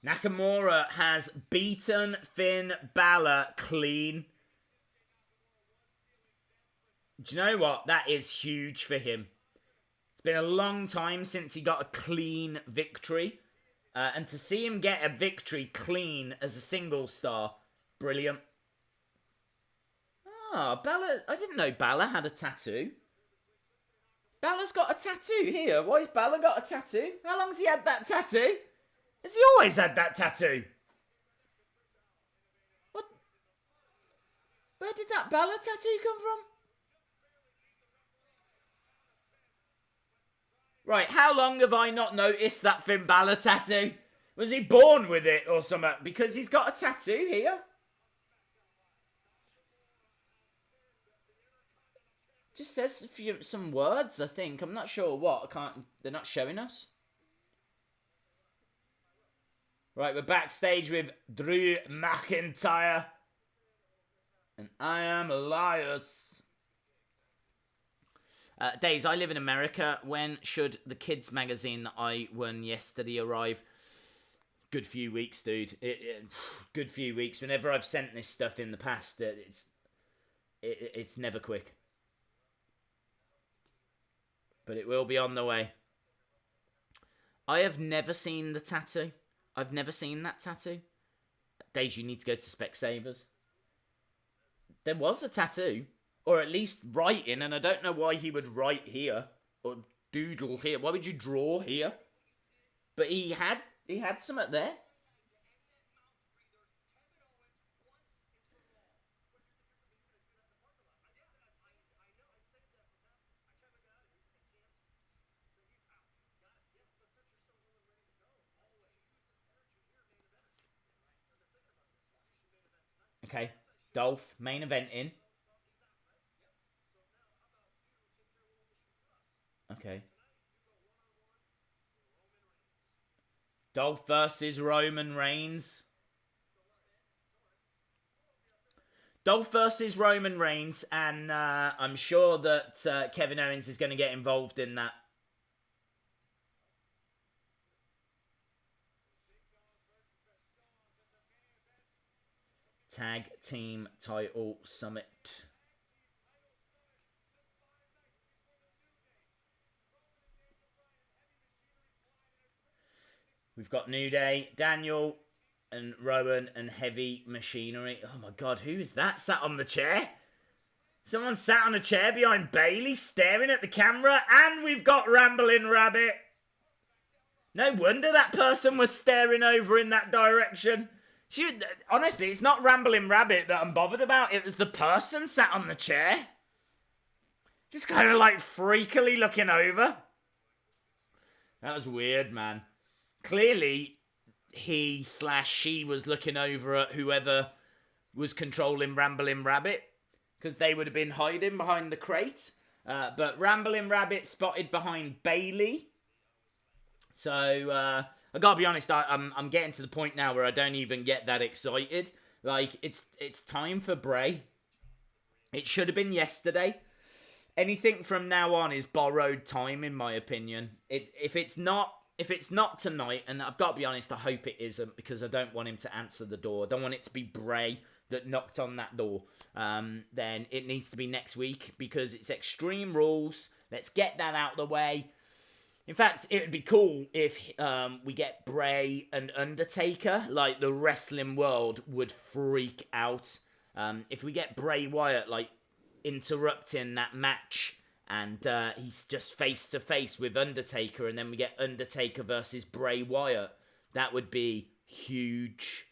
Nakamura has beaten Finn Balor clean. Do you know what? That is huge for him. It's been a long time since he got a clean victory. And to see him get a victory clean as a single star, brilliant. Ah, Balor. I didn't know Balor had a tattoo. Balor's got a tattoo here. Why's Balor got a tattoo? How long's he had that tattoo? Has he always had that tattoo? What? Where did that Balor tattoo come from? Right, how long have I not noticed that Finn Balor tattoo? Was he born with it or something? Because he's got a tattoo here. Just says some words, I think. I'm not sure what. They're not showing us. Right, we're backstage with Drew McIntyre. And I am Elias. Days, I live in America. When should the kids magazine that I won yesterday arrive? Good few weeks, dude. Good few weeks. Whenever I've sent this stuff in the past, it's never quick. But it will be on the way. I have never seen the tattoo. I've never seen that tattoo. Days, you need to go to Specsavers. There was a tattoo. Or at least writing, and I don't know why he would write here. Or doodle here. Why would you draw here? But he had something there. Okay, Dolph, main event in. Okay. Dolph versus Roman Reigns. Dolph versus Roman Reigns, and I'm sure that Kevin Owens is going to get involved in that. Tag Team Title Summit. We've got New Day, Daniel, and Rowan, and Heavy Machinery. Oh my god, who is that sat on the chair? Someone sat on a chair behind Bayley, staring at the camera, and we've got Ramblin' Rabbit. No wonder that person was staring over in that direction. Honestly, it's not Ramblin' Rabbit that I'm bothered about. It was the person sat on the chair. Just kind of like freakily looking over. That was weird, man. Clearly, he/she was looking over at whoever was controlling Ramblin' Rabbit. Because they would have been hiding behind the crate. But Ramblin' Rabbit spotted behind Bayley. So, I gotta be honest, I'm getting to the point now where I don't even get that excited. Like, it's time for Bray. It should have been yesterday. Anything from now on is borrowed time, in my opinion. If it's not tonight, and I've got to be honest, I hope it isn't, because I don't want him to answer the door. I don't want it to be Bray that knocked on that door. Then it needs to be next week, because it's Extreme Rules. Let's get that out of the way. In fact, it would be cool if we get Bray and Undertaker. Like, the wrestling world would freak out. If we get Bray Wyatt, like, interrupting that match And he's just face to face with Undertaker, and then we get Undertaker versus Bray Wyatt. That would be huge.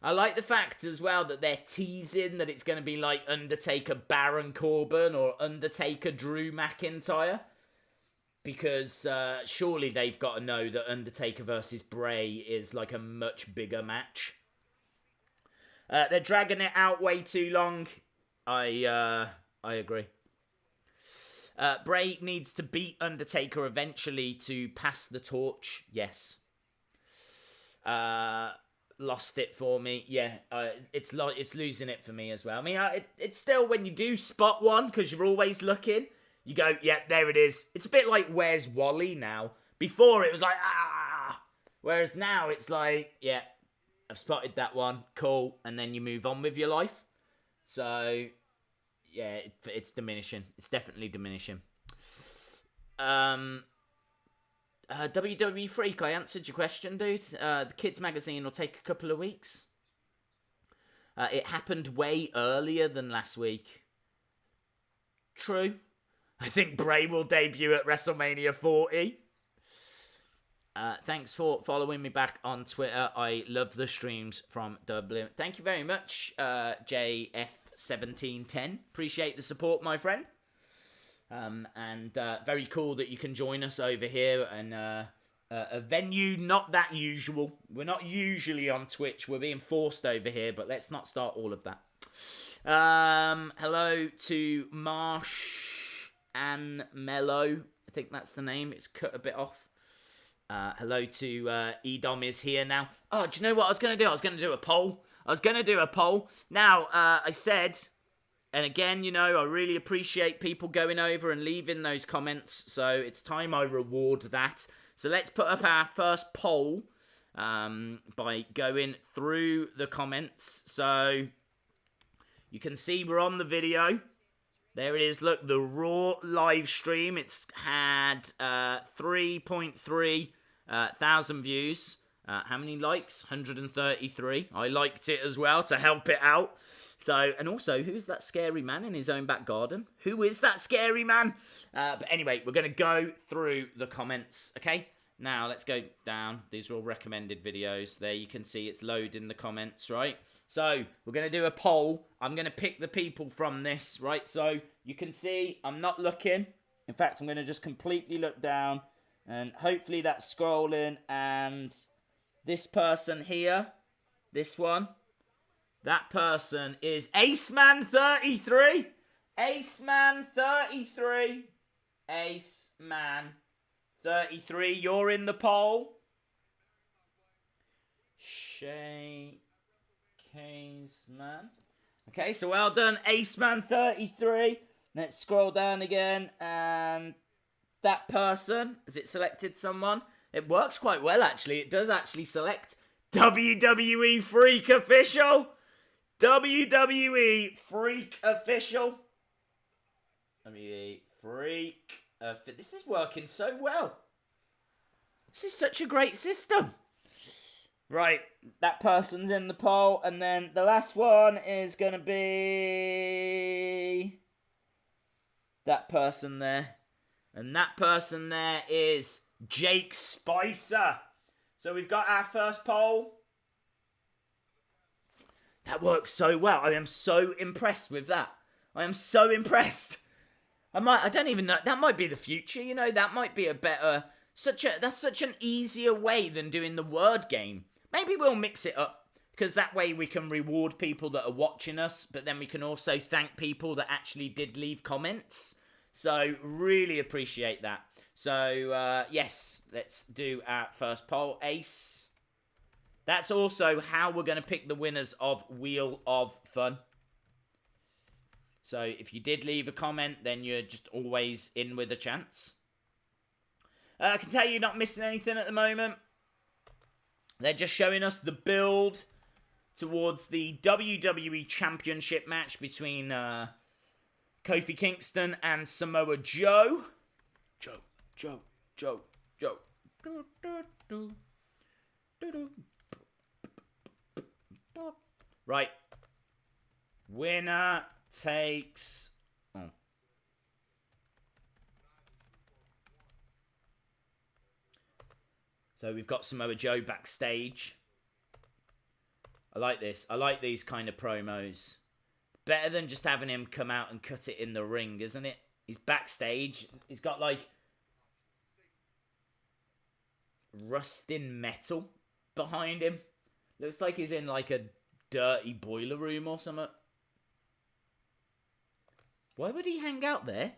I like the fact as well that they're teasing that it's going to be like Undertaker Baron Corbin or Undertaker Drew McIntyre. Because surely they've got to know that Undertaker versus Bray is like a much bigger match. They're dragging it out way too long. I agree. Bray needs to beat Undertaker eventually to pass the torch. Yes. Lost it for me. Yeah, it's losing it for me as well. I mean, it's still when you do spot one, because you're always looking, you go, yeah, there it is. It's a bit like Where's Wally now. Before it was like, ah. Whereas now it's like, yeah, I've spotted that one. Cool. And then you move on with your life. So... yeah, it's diminishing. It's definitely diminishing. WWE Freak, I answered your question, dude. The kids magazine will take a couple of weeks. It happened way earlier than last week. True. I think Bray will debut at WrestleMania 40. Thanks for following me back on Twitter. I love the streams from Dublin. Thank you very much, JF1710. Appreciate the support, my friend. And very cool that you can join us over here and a venue not that usual. We're not usually on Twitch. We're being forced over here, but let's not start all of that. Hello to Marsh and Mello. I think that's the name. It's cut a bit off. Hello to Edom is here now. Oh, do you know what I was going to do? I was going to do a poll. Now, I said, and again, you know, I really appreciate people going over and leaving those comments. So it's time I reward that. So let's put up our first poll by going through the comments. So you can see we're on the video. There it is. Look, the Raw live stream. It's had 3.3 thousand views. How many likes? 133. I liked it as well to help it out. So, and also, who's that scary man in his own back garden? Who is that scary man? But anyway, we're going to go through the comments, okay? Now, let's go down. These are all recommended videos. There you can see it's loading the comments, right? So, we're going to do a poll. I'm going to pick the people from this, right? So, you can see I'm not looking. In fact, I'm going to just completely look down. And hopefully that's scrolling. And this person here, this one, that person is Aceman33. Aceman33. Aceman33. You're in the poll. Shay Caseman. Okay, so well done, Aceman33. Let's scroll down again, and that person, has it selected someone? It works quite well, actually. It does actually select WWE Freak Official. WWE Freak Official. WWE Freak. This is working so well. This is such a great system. Right, that person's in the poll, and then the last one is going to be that person there. And that person there is Jake Spicer. So we've got our first poll. That works so well. I am so impressed with that. I am so impressed. I don't even know. That might be the future, you know. That might be a better... That's such an easier way than doing the word game. Maybe we'll mix it up, because that way we can reward people that are watching us, but then we can also thank people that actually did leave comments. So, really appreciate that. So, yes, let's do our first poll. Ace. That's also how we're going to pick the winners of Wheel of Fun. So, if you did leave a comment, then you're just always in with a chance. I can tell you're not missing anything at the moment. They're just showing us the build towards the WWE Championship match between Kofi Kingston and Samoa Joe. Joe. Right. Winner takes... Oh. So we've got Samoa Joe backstage. I like this. I like these kind of promos. Better than just having him come out and cut it in the ring, isn't it? He's backstage. He's got like rusting metal behind him. Looks like he's in like a dirty boiler room or something. Why would he hang out there?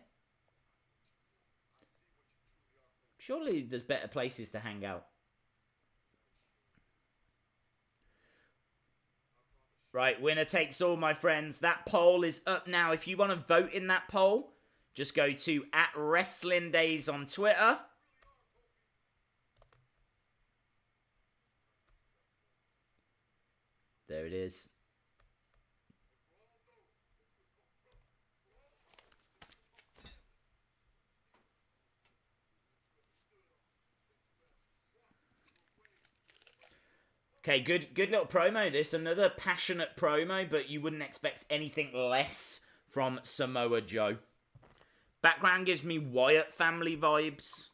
Surely there's better places to hang out. Right, winner takes all, my friends. That poll is up now. If you want to vote in that poll, just go to @WrestlingDays on Twitter. There it is. Okay, good little promo this. Another passionate promo, but you wouldn't expect anything less from Samoa Joe. Background gives me Wyatt family vibes.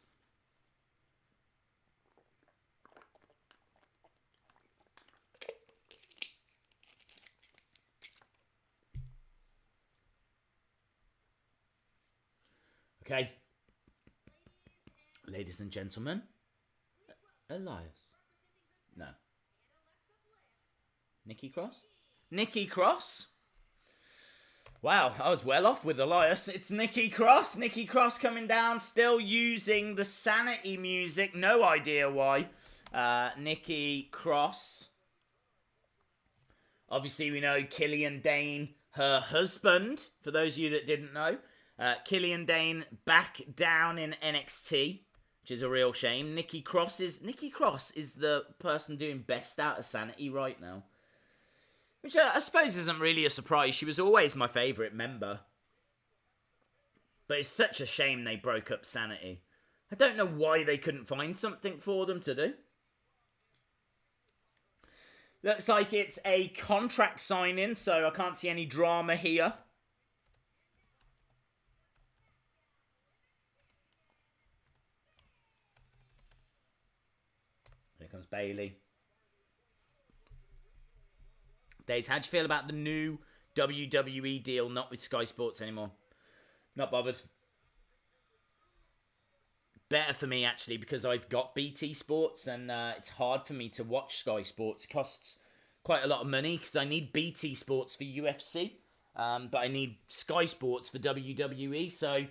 Okay. Ladies and gentlemen. Elias. No. Nikki Cross? Nikki Cross? Wow, I was well off with Elias. It's Nikki Cross. Nikki Cross coming down, still using the Sanity music. No idea why. Nikki Cross. Obviously, we know Killian Dane, her husband, for those of you that didn't know. Killian Dane back down in NXT, which is a real shame. Nikki Cross is the person doing best out of Sanity right now. Which I suppose isn't really a surprise. She was always my favourite member. But it's such a shame they broke up Sanity. I don't know why they couldn't find something for them to do. Looks like it's a contract signing, so I can't see any drama here. Here comes Bayley. Days, how'd you feel about the new WWE deal, not with Sky Sports anymore? Not bothered. Better for me, actually, because I've got BT Sports, and it's hard for me to watch Sky Sports. It costs quite a lot of money, because I need BT Sports for UFC, but I need Sky Sports for WWE, so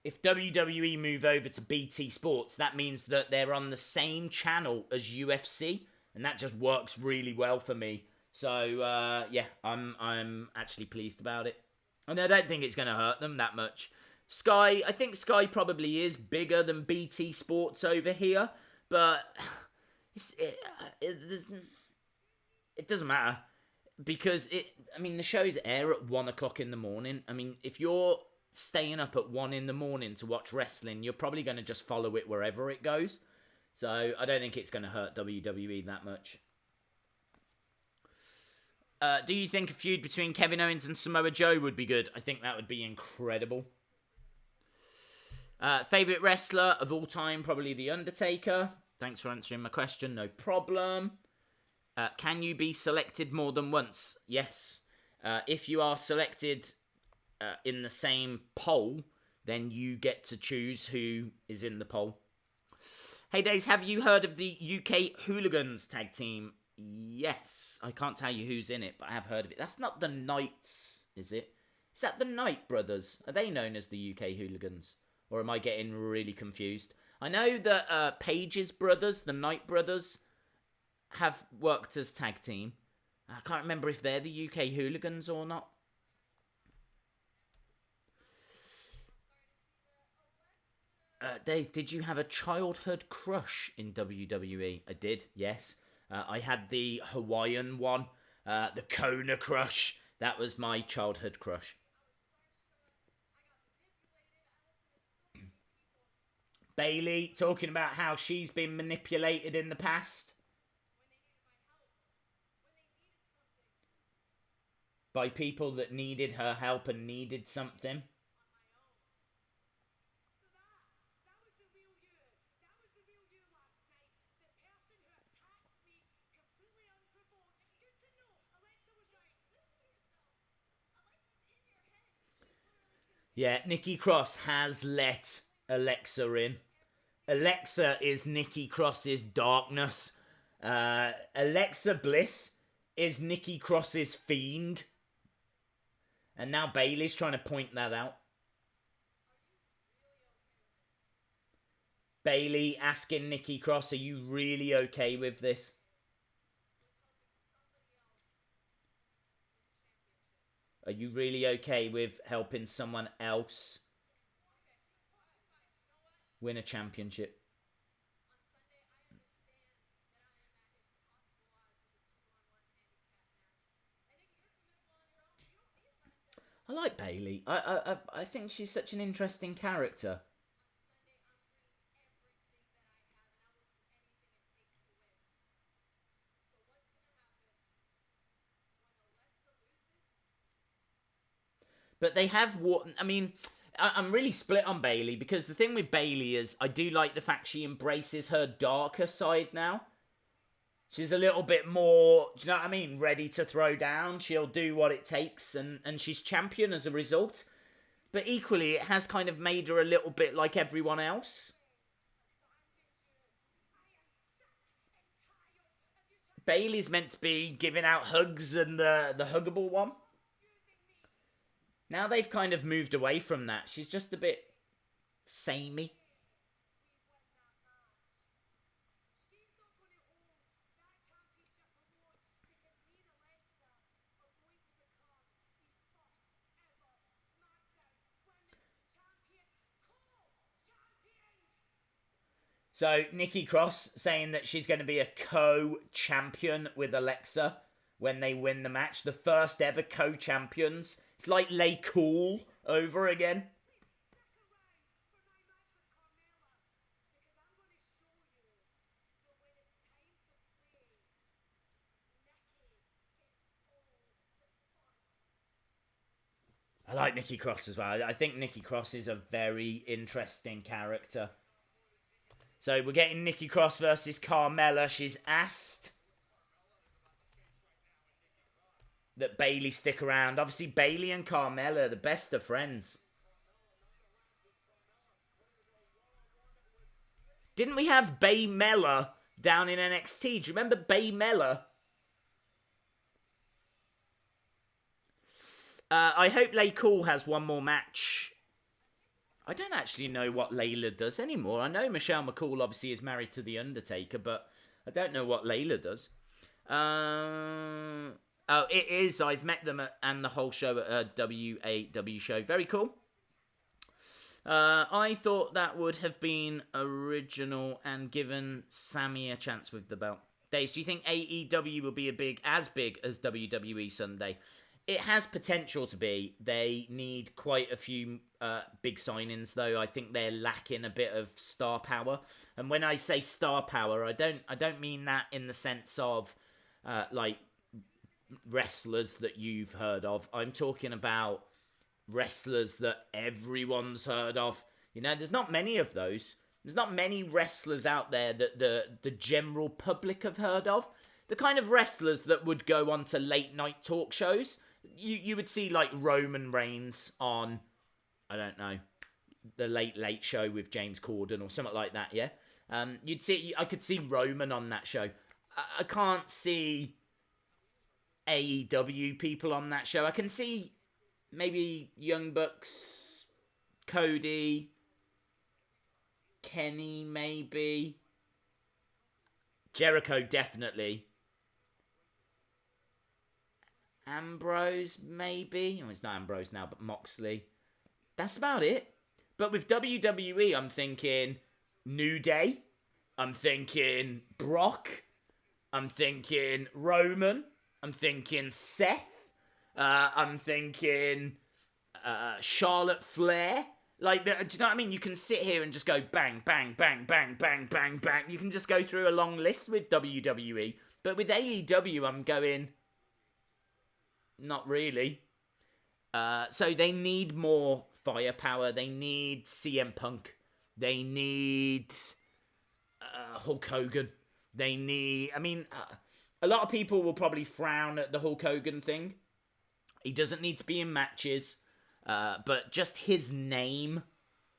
if WWE move over to BT Sports, that means that they're on the same channel as UFC, and that just works really well for me. So, yeah, I'm actually pleased about it. And I don't think it's going to hurt them that much. Sky, I think Sky probably is bigger than BT Sports over here, but it doesn't matter. Because, the shows air at 1 o'clock in the morning. I mean, if you're staying up at 1 in the morning to watch wrestling, you're probably going to just follow it wherever it goes. So, I don't think it's going to hurt WWE that much. Do you think a feud between Kevin Owens and Samoa Joe would be good? I think that would be incredible. Favourite wrestler of all time? Probably The Undertaker. Thanks for answering my question. No problem. Can you be selected more than once? Yes. If you are selected in the same poll, then you get to choose who is in the poll. Hey Days, have you heard of the UK Hooligans tag team? Yes, I can't tell you who's in it, but I have heard of it. That's not the Knights, is it? Is that the Knight Brothers? Are they known as the UK Hooligans? Or am I getting really confused? I know that Page's brothers, the Knight Brothers, have worked as tag team. I can't remember if they're the UK Hooligans or not. Days, did you have a childhood crush in WWE? I did, yes. I had the Hawaiian one, the Kona crush. That was my childhood crush. Bayley talking about how she's been manipulated in the past. By people that needed her help and needed something. Yeah, Nikki Cross has let Alexa in. Alexa is Nikki Cross's darkness. Alexa Bliss is Nikki Cross's fiend. And now Bayley's trying to point that out. Bayley asking Nikki Cross, are you really okay with this? Are you really okay with helping someone else win a championship? I like Bayley. I think she's such an interesting character. But they have what I mean. I'm really split on Bayley because the thing with Bayley is I do like the fact she embraces her darker side now. She's a little bit more, do you know what I mean? Ready to throw down. She'll do what it takes, and she's champion as a result. But equally, it has kind of made her a little bit like everyone else. Bayley's meant to be giving out hugs and the huggable one. Now they've kind of moved away from that. She's just a bit samey. So Nikki Cross saying that she's going to be a co-champion with Alexa when they win the match. The first ever co-champions. It's like Lay Cool over again. I like Nikki Cross as well. I think Nikki Cross is a very interesting character. So we're getting Nikki Cross versus Carmella. She's asked that Bayley stick around. Obviously, Bayley and Carmella are the best of friends. Didn't we have Baymella down in NXT? Do you remember Baymella? I hope Lay Cool has one more match. I don't actually know what Layla does anymore. I know Michelle McCool obviously is married to The Undertaker, but I don't know what Layla does. Oh, it is. I've met them and the whole show at a WAW show. Very cool. I thought that would have been original and given Sammy a chance with the belt. Days, do you think AEW will be as big as WWE Sunday? It has potential to be. They need quite a few big signings, though. I think they're lacking a bit of star power. And when I say star power, I don't mean that in the sense of like wrestlers that you've heard of. I'm talking about wrestlers that everyone's heard of. You know, there's not many of those. There's not many wrestlers out there that the general public have heard of. The kind of wrestlers that would go on to late night talk shows. You would see like Roman Reigns on, I don't know, the Late Show with James Corden or something like that, yeah? I could see Roman on that show. I can't see AEW people on that show. I can see maybe Young Bucks, Cody, Kenny maybe. Jericho definitely. Ambrose, maybe. Oh, it's not Ambrose now, but Moxley. That's about it. But with WWE, I'm thinking New Day. I'm thinking Brock. I'm thinking Roman. I'm thinking Seth. I'm thinking Charlotte Flair. Like, do you know what I mean? You can sit here and just go bang, bang, bang, bang, bang, bang, bang. You can just go through a long list with WWE. But with AEW, I'm going... Not really. So they need more firepower. They need CM Punk. They need Hulk Hogan. They need... I mean, a lot of people will probably frown at the Hulk Hogan thing. He doesn't need to be in matches. But just his name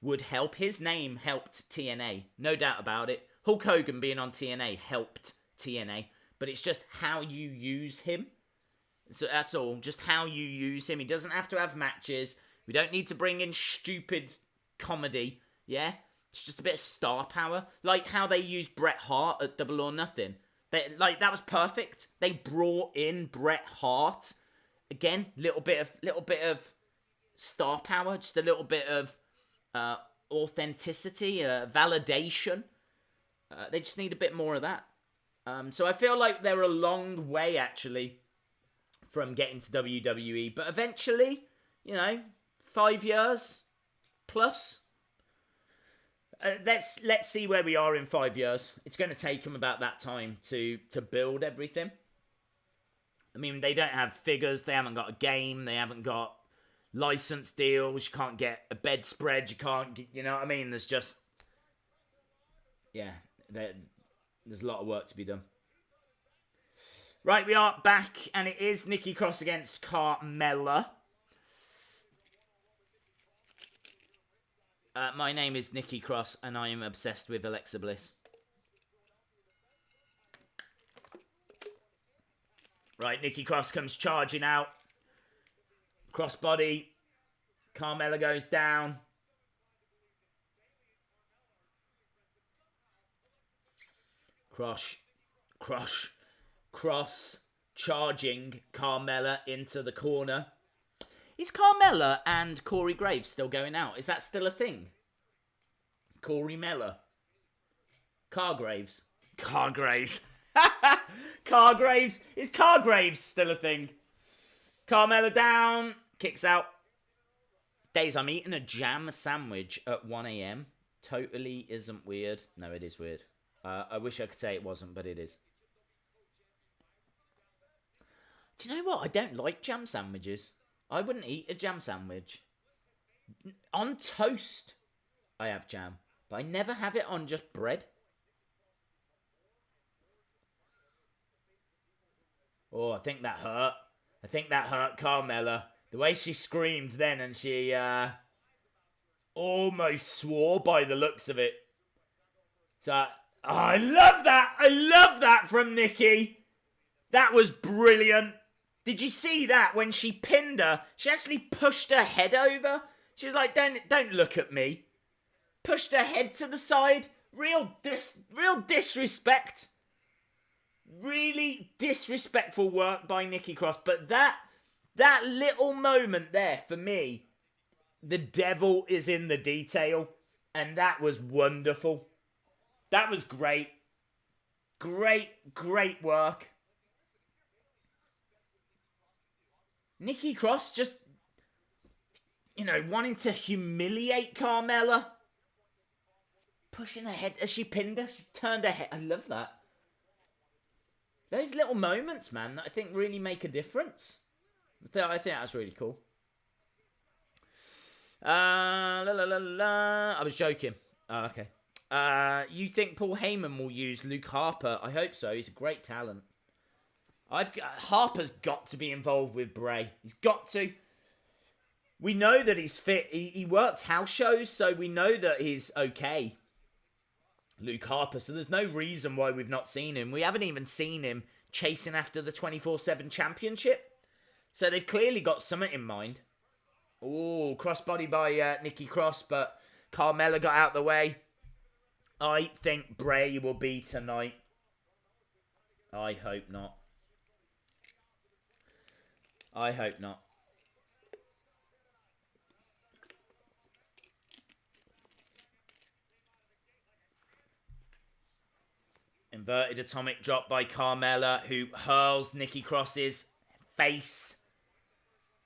would help. His name helped TNA, no doubt about it. Hulk Hogan being on TNA helped TNA, but it's just how you use him. So that's all, just how you use him. He doesn't have to have matches. We don't need to bring in stupid comedy, yeah? It's just a bit of star power. Like how they used Bret Hart at Double or Nothing. That was perfect. They brought in Bret Hart. Again, little bit of star power, just a little bit of authenticity, validation. They just need a bit more of that. So I feel like they're a long way, actually, from getting to WWE. But eventually, 5 years plus. Let's see where we are in 5 years. It's going to take them about that time to build everything. I mean, they don't have figures. They haven't got a game. They haven't got license deals. You can't get a bedspread. You can't get, you know what I mean? There's just, there's a lot of work to be done. Right, we are back, and it is Nikki Cross against Carmella. My name is Nikki Cross, and I am obsessed with Alexa Bliss. Right, Nikki Cross comes charging out. Crossbody. Carmella goes down. Cross charging Carmella into the corner. Is Carmella and Corey Graves still going out? Is that still a thing? Corey Mella. Cargraves. Cargraves. Cargraves. Is Cargraves still a thing? Carmella down. Kicks out. Days, I'm eating a jam sandwich at 1 a.m. Totally isn't weird. No, it is weird. I wish I could say it wasn't, but it is. Do you know what? I don't like jam sandwiches. I wouldn't eat a jam sandwich. On toast, I have jam. But I never have it on just bread. Oh, I think that hurt. I think that hurt Carmella. The way she screamed then, and she almost swore by the looks of it. So, I love that. I love that from Nikki. That was brilliant. Did you see that when she pinned her? She actually pushed her head over. She was like, don't look at me. Pushed her head to the side. Real disrespect. Really disrespectful work by Nikki Cross. But that little moment there, for me, the devil is in the detail. And that was wonderful. That was great. Great work. Nikki Cross just, wanting to humiliate Carmella. Pushing her head as she pinned her. She turned her head. I love that. Those little moments, man, that I think really make a difference. I think that's really cool. I was joking. Oh, okay. You think Paul Heyman will use Luke Harper? I hope so. He's a great talent. Harper's got to be involved with Bray. He's got to. We know that he's fit. He works house shows, so we know that he's okay. Luke Harper. So there's no reason why we've not seen him. We haven't even seen him chasing after the 24/7 championship. So they've clearly got something in mind. Oh, crossbody by Nikki Cross, but Carmella got out the way. I think Bray will be tonight. I hope not. I hope not. Inverted atomic drop by Carmella, who hurls Nikki Cross's face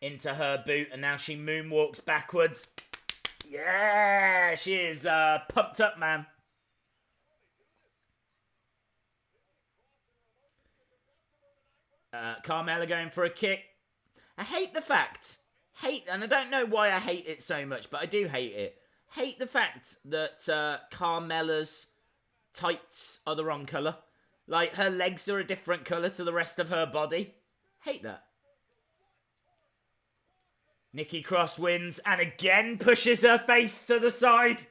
into her boot, and now she moonwalks backwards. Yeah, she is pumped up, man. Carmella going for a kick. I hate the fact, and I don't know why I hate it so much, but I do hate it. Hate the fact that Carmella's tights are the wrong colour. Like, her legs are a different colour to the rest of her body. Hate that. Nikki Cross wins and again pushes her face to the side.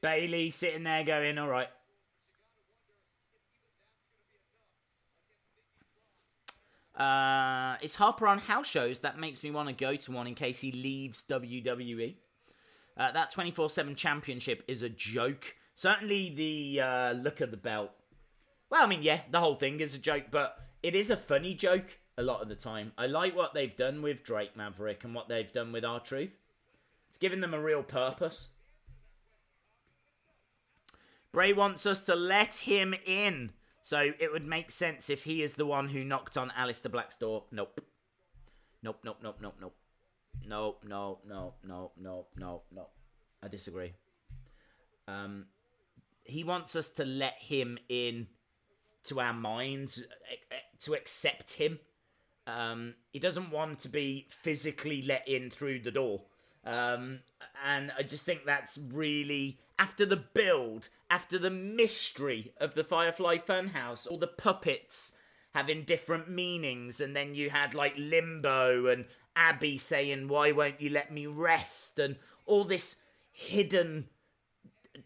Bayley sitting there going, all right. It's Harper on house shows. That makes me want to go to one in case he leaves WWE. That 24/7 championship is a joke. Certainly the look of the belt. Well, I mean, yeah, the whole thing is a joke, but it is a funny joke a lot of the time. I like what they've done with Drake Maverick and what they've done with R-Truth. It's given them a real purpose. Bray wants us to let him in. So it would make sense if he is the one who knocked on Alistair Black's door. Nope. Nope, nope, nope, nope, nope. No, no, no, no, no, no, no. I disagree. He wants us to let him in to our minds, to accept him. He doesn't want to be physically let in through the door. And I just think that's really, after the build, after the mystery of the Firefly Fun House, all the puppets having different meanings, and then you had like Limbo and Abby saying, why won't you let me rest? And all this hidden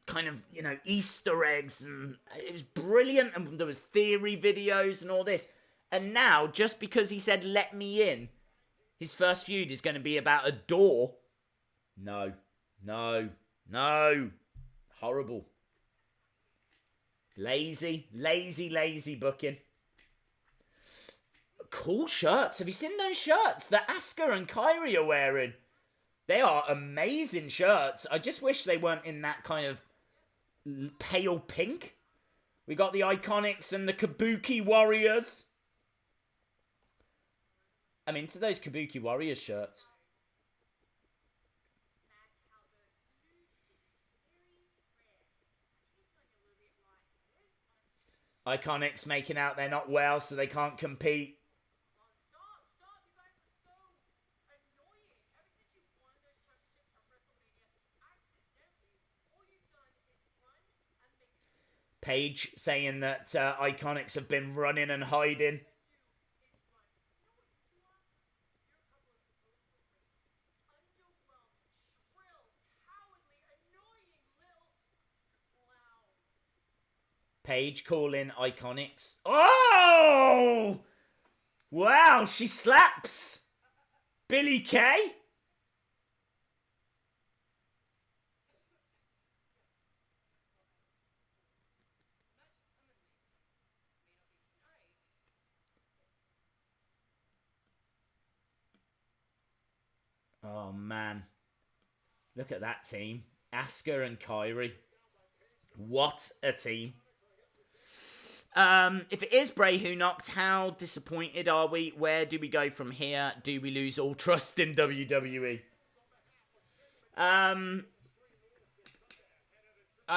kind of, you know, Easter eggs, and it was brilliant, and there was theory videos and all this. And now, just because he said, let me in, his first feud is going to be about a door. No, no, no. Horrible. Lazy, lazy, lazy booking. Cool shirts. Have you seen those shirts that Asuka and Kairi are wearing? They are amazing shirts. I just wish they weren't in that kind of pale pink. We got the Iconics and the Kabuki Warriors. I'm into those Kabuki Warriors shirts. Iconics making out they're not well, so they can't compete. Stop. You guys are so annoying. Ever since you won those championships at WrestleMania, accidentally, all you've done is run and make excuses. Paige saying that Iconics have been running and hiding. Paige calling Iconics. Oh! Wow, she slaps Billy Kay. Oh, man. Look at that team. Asuka and Kairi. What a team. If it is Bray who knocked, how disappointed are we? Where do we go from here? Do we lose all trust in WWE? I've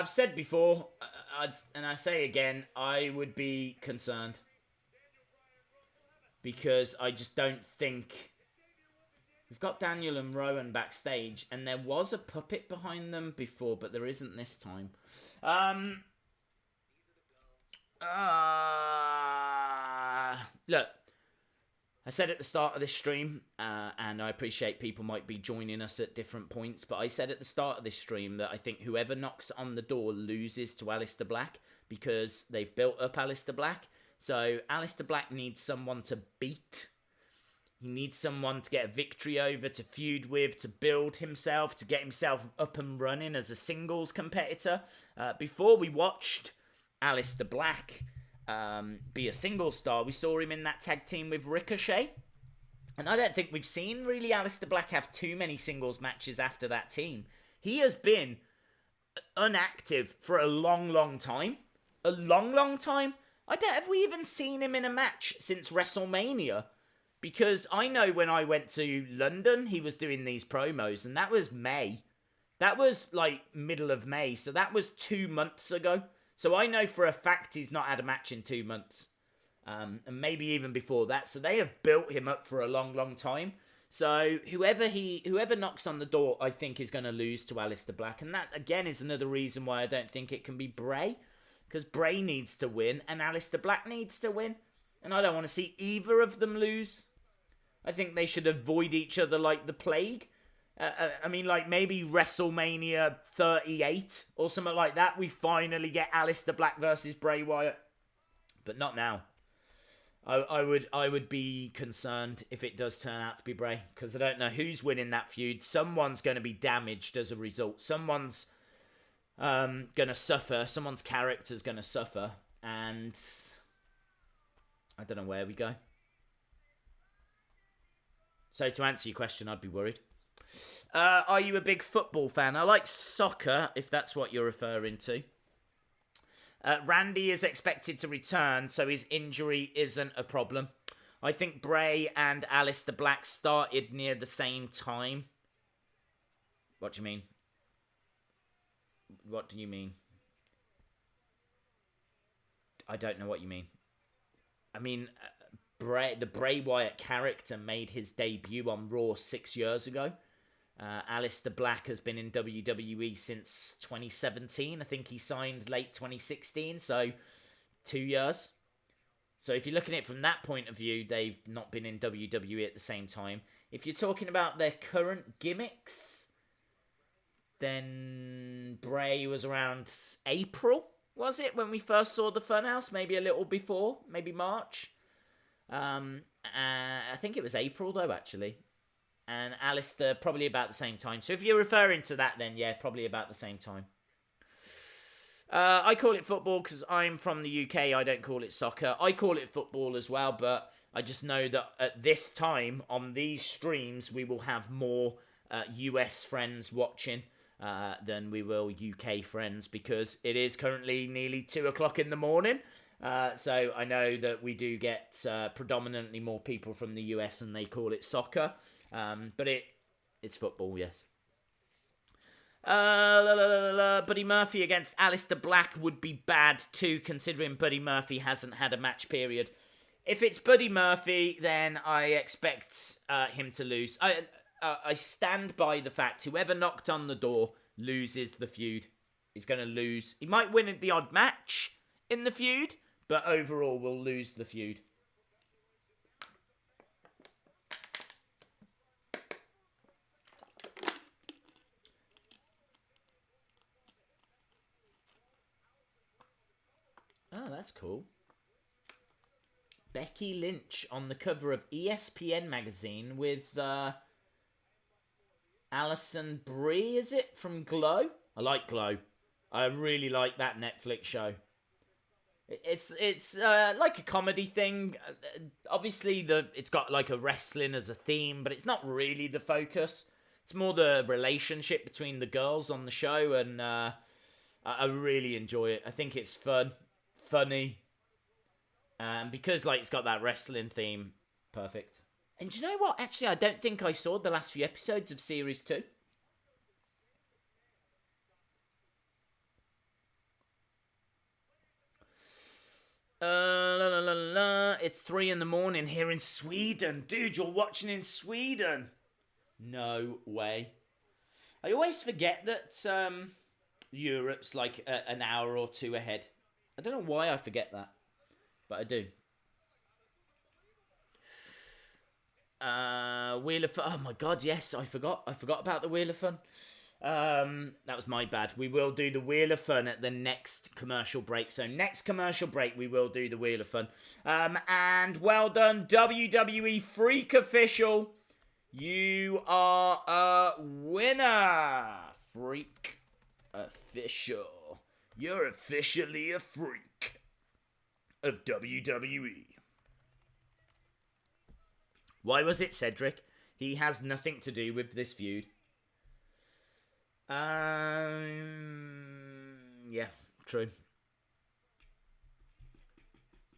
said before, and I say again, I would be concerned. Because I just don't think... We've got Daniel and Rowan backstage, and there was a puppet behind them before, but there isn't this time. Look, I said at the start of this stream, and I appreciate people might be joining us at different points, but I said at the start of this stream that I think whoever knocks on the door loses to Alistair Black, because they've built up Alistair Black. So Alistair Black needs someone to beat. He needs someone to get a victory over, to feud with, to build himself, to get himself up and running as a singles competitor. Before we watched Alistair Black be a single star, we saw him in that tag team with Ricochet, and I don't think we've seen really Alistair Black have too many singles matches after that team. He has been inactive for a long time. Have we even seen him in a match since WrestleMania? Because I know when I went to London, he was doing these promos, and that was May. That was like middle of May, so that was 2 months ago. So I know for a fact he's not had a match in 2 months. And maybe even before that. So they have built him up for a long time. So whoever knocks on the door, I think is going to lose to Alistair Black. And that, again, is another reason why I don't think it can be Bray. because Bray needs to win and Alistair Black needs to win. And I don't want to see either of them lose. I think they should avoid each other like the plague. I mean, like, maybe WrestleMania 38 or something like that. We finally get Alistair Black versus Bray Wyatt. But not now. I would be concerned if it does turn out to be Bray. Because I don't know who's winning that feud. Someone's going to be damaged as a result. Someone's going to suffer. Someone's character's going to suffer. And I don't know where we go. So to answer your question, I'd be worried. Are you a big football fan? I like soccer, if that's what you're referring to. Randy is expected to return, so his injury isn't a problem. I think Bray and Alistair Black started near the same time. What do you mean? What do you mean? I don't know what you mean. I mean, the Bray Wyatt character made his debut on Raw 6 years ago. Alistair Black has been in WWE since 2017. I think he signed late 2016, so 2 years. So if you're looking at it from that point of view, they've not been in WWE at the same time. If you're talking about their current gimmicks, then Bray was around April, was it, when we first saw the Funhouse? Maybe a little before, maybe March. I think it was April, though, actually. And Alistair, probably about the same time. So if you're referring to that, then yeah, probably about the same time. I call it football because I'm from the UK. I don't call it soccer. I call it football as well, but I just know that at this time, on these streams, we will have more US friends watching than we will UK friends, because it is currently nearly 2 o'clock in the morning. So I know that we do get predominantly more people from the US, and they call it soccer. But it's football, yes. Buddy Murphy against Alistair Black would be bad too, considering Buddy Murphy hasn't had a match period. If it's Buddy Murphy, then I expect him to lose. I stand by the fact whoever knocked on the door loses the feud. He's going to lose. He might win the odd match in the feud, but overall will lose the feud. Oh, that's cool. Becky Lynch on the cover of ESPN magazine with Alison Brie, is it? From Glow? I like Glow. I really like that Netflix show. It's like a comedy thing. Obviously, it's got like a wrestling as a theme, but it's not really the focus. It's more the relationship between the girls on the show, and I really enjoy it. I think it's funny, because like it's got that wrestling theme. Perfect. And do you know what? Actually, I don't think I saw the last few episodes of Series 2. It's 3 in the morning here in Sweden. Dude, you're watching in Sweden? No way. I always forget that Europe's like an hour or two ahead. I don't know why I forget that, but I do. Wheel of Fun. Oh my god, yes, I forgot about the Wheel of Fun. That was my bad. We will do the Wheel of Fun at the next commercial break. So next commercial break, we will do the Wheel of Fun. And well done, WWE Freak Official. You are a winner. Freak Official. You're officially a freak of WWE. Why was it Cedric? He has nothing to do with this feud. Yeah, true.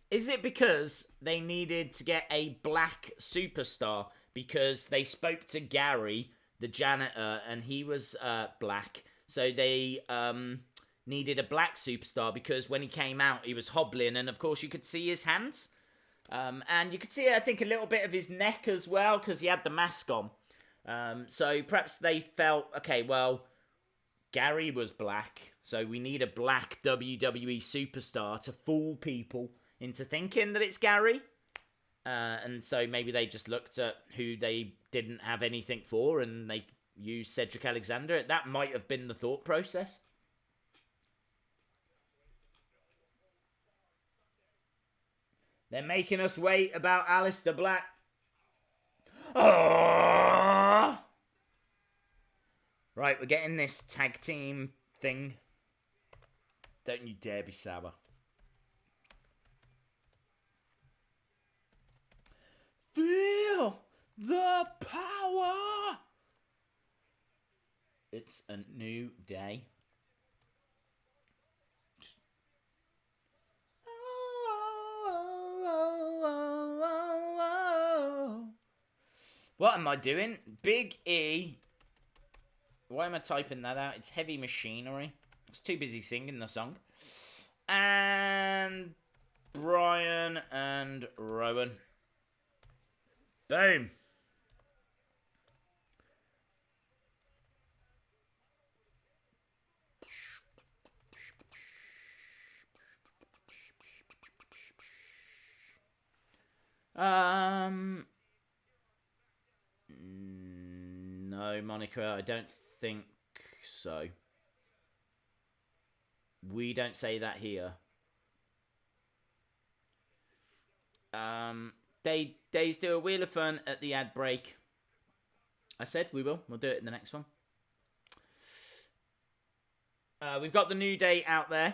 Is it because they needed to get a black superstar because they spoke to Gary, the janitor, and he was black? So they needed a black superstar because when he came out, he was hobbling, and of course you could see his hands. And you could see, I think, a little bit of his neck as well because he had the mask on. So perhaps they felt, okay, well, Gary was black, so we need a black WWE superstar to fool people into thinking that it's Gary. And so maybe they just looked at who they didn't have anything for and they used Cedric Alexander. That might have been the thought process. They're making us wait about Alistair Black. Oh! Right, we're getting this tag team thing. Don't you dare be sour. Feel the power! It's a new day. What am I doing? Big E. Why am I typing that out? It's heavy machinery. I was too busy singing the song. And Brian and Rowan. Boom. No, Monica, I don't think so. We don't say that here. Days do a Wheel of Fun at the ad break. I said we will. We'll do it in the next one. We've got the New Day out there.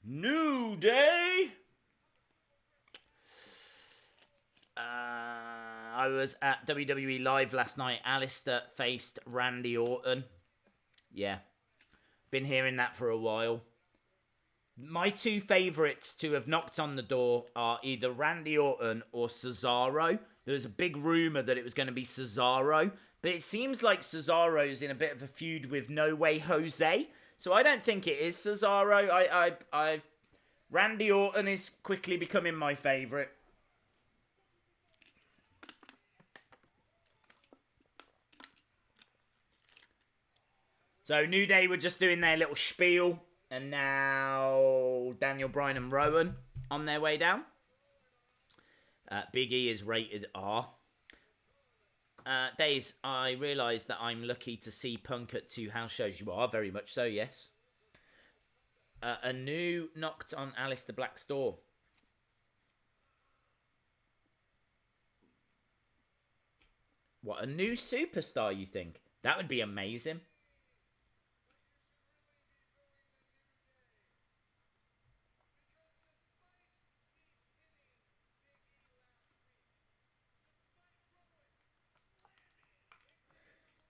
New Day. I was at WWE Live last night. Alistair faced Randy Orton. Yeah. Been hearing that for a while. My two favourites to have knocked on the door are either Randy Orton or Cesaro. There was a big rumour that it was going to be Cesaro, but it seems like Cesaro's in a bit of a feud with No Way Jose. So I don't think it is Cesaro. Randy Orton is quickly becoming my favourite. So New Day were just doing their little spiel, and now Daniel Bryan and Rowan on their way down. Big E is rated R. Days, I realise that I'm lucky to see Punk at 2 house shows. You are, very much so, yes. A new knocked on Alistair Black's door. What, a new superstar, you think? That would be amazing.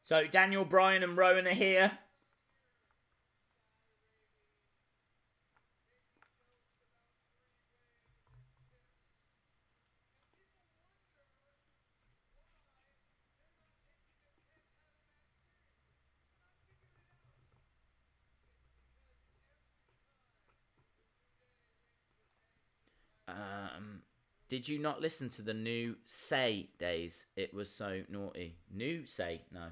So Daniel Bryan and Rowan are here. Did you not listen to the new Say Days? It was so naughty. New Say? No.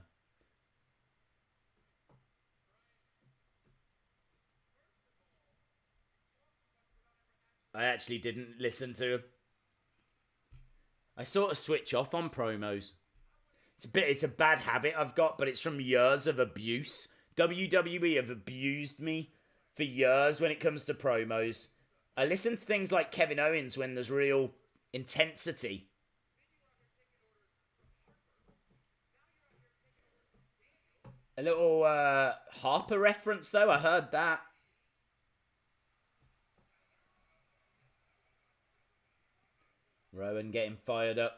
I actually didn't listen to him. I sort of switch off on promos. It's a bad habit I've got, but it's from years of abuse. WWE have abused me for years when it comes to promos. I listen to things like Kevin Owens when there's real intensity. A little Harper reference though, I heard that. Rowan getting fired up.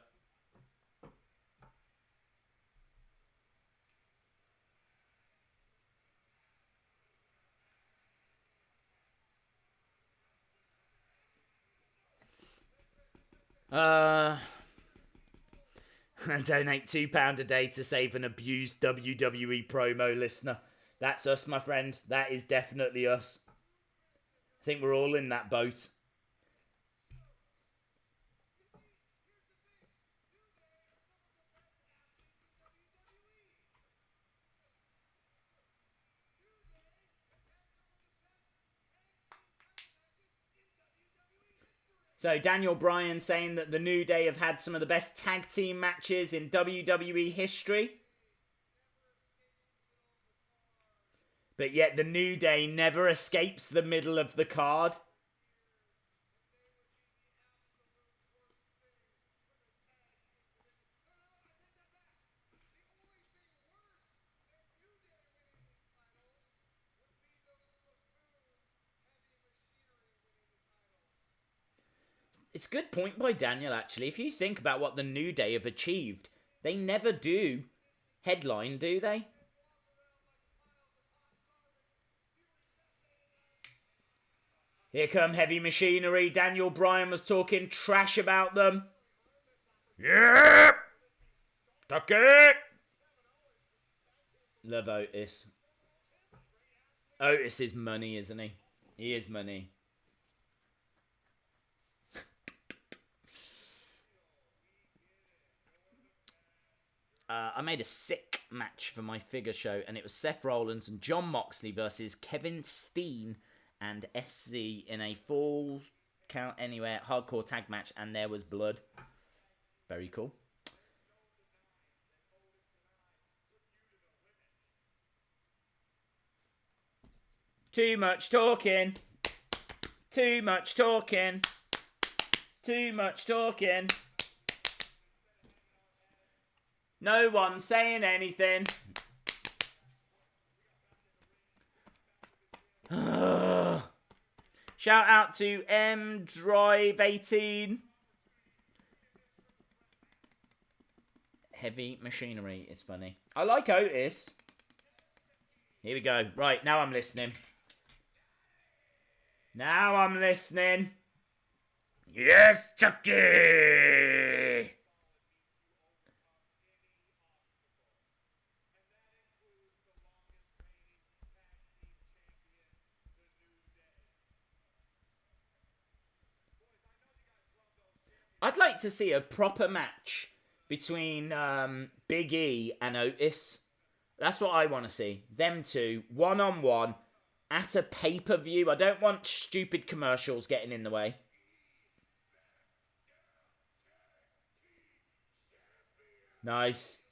Donate £2 a day to save an abused WWE promo listener. That's us, my friend. That is definitely us. I think we're all in that boat. So Daniel Bryan saying that the New Day have had some of the best tag team matches in WWE history. But yet the New Day never escapes the middle of the card. It's a good point by Daniel, actually. If you think about what the New Day have achieved, they never do headline, do they? Here come Heavy Machinery. Daniel Bryan was talking trash about them. Yep! Tuck it! Love Otis. Otis is money, isn't he? He is money. I made a sick match for my figure show, and it was Seth Rollins and Jon Moxley versus Kevin Steen and SC in a full count anywhere hardcore tag match, and there was blood. Very cool. Too much talking. Too much talking. Too much talking. No one saying anything. Shout out to M Drive 18. Heavy Machinery is funny. I like Otis. Here we go. Right, now I'm listening. Now I'm listening. Yes, Chucky! I'd like to see a proper match between Big E and Otis. That's what I want to see. Them two, one-on-one, at a pay-per-view. I don't want stupid commercials getting in the way. Nice.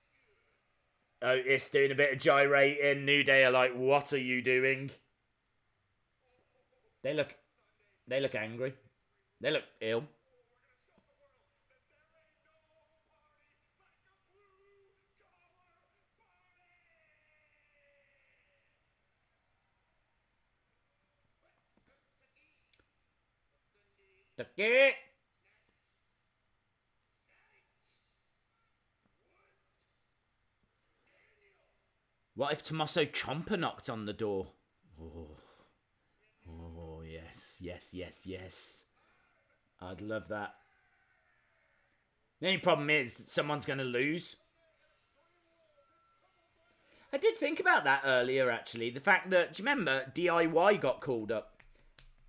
Otis doing a bit of gyrating. New Day are like, what are you doing? They look angry. They look ill. It. What if Tommaso Ciampa knocked on the door? Oh, yes. I'd love that. The only problem is that someone's going to lose. I did think about that earlier, actually. The fact that, do you remember, DIY got called up?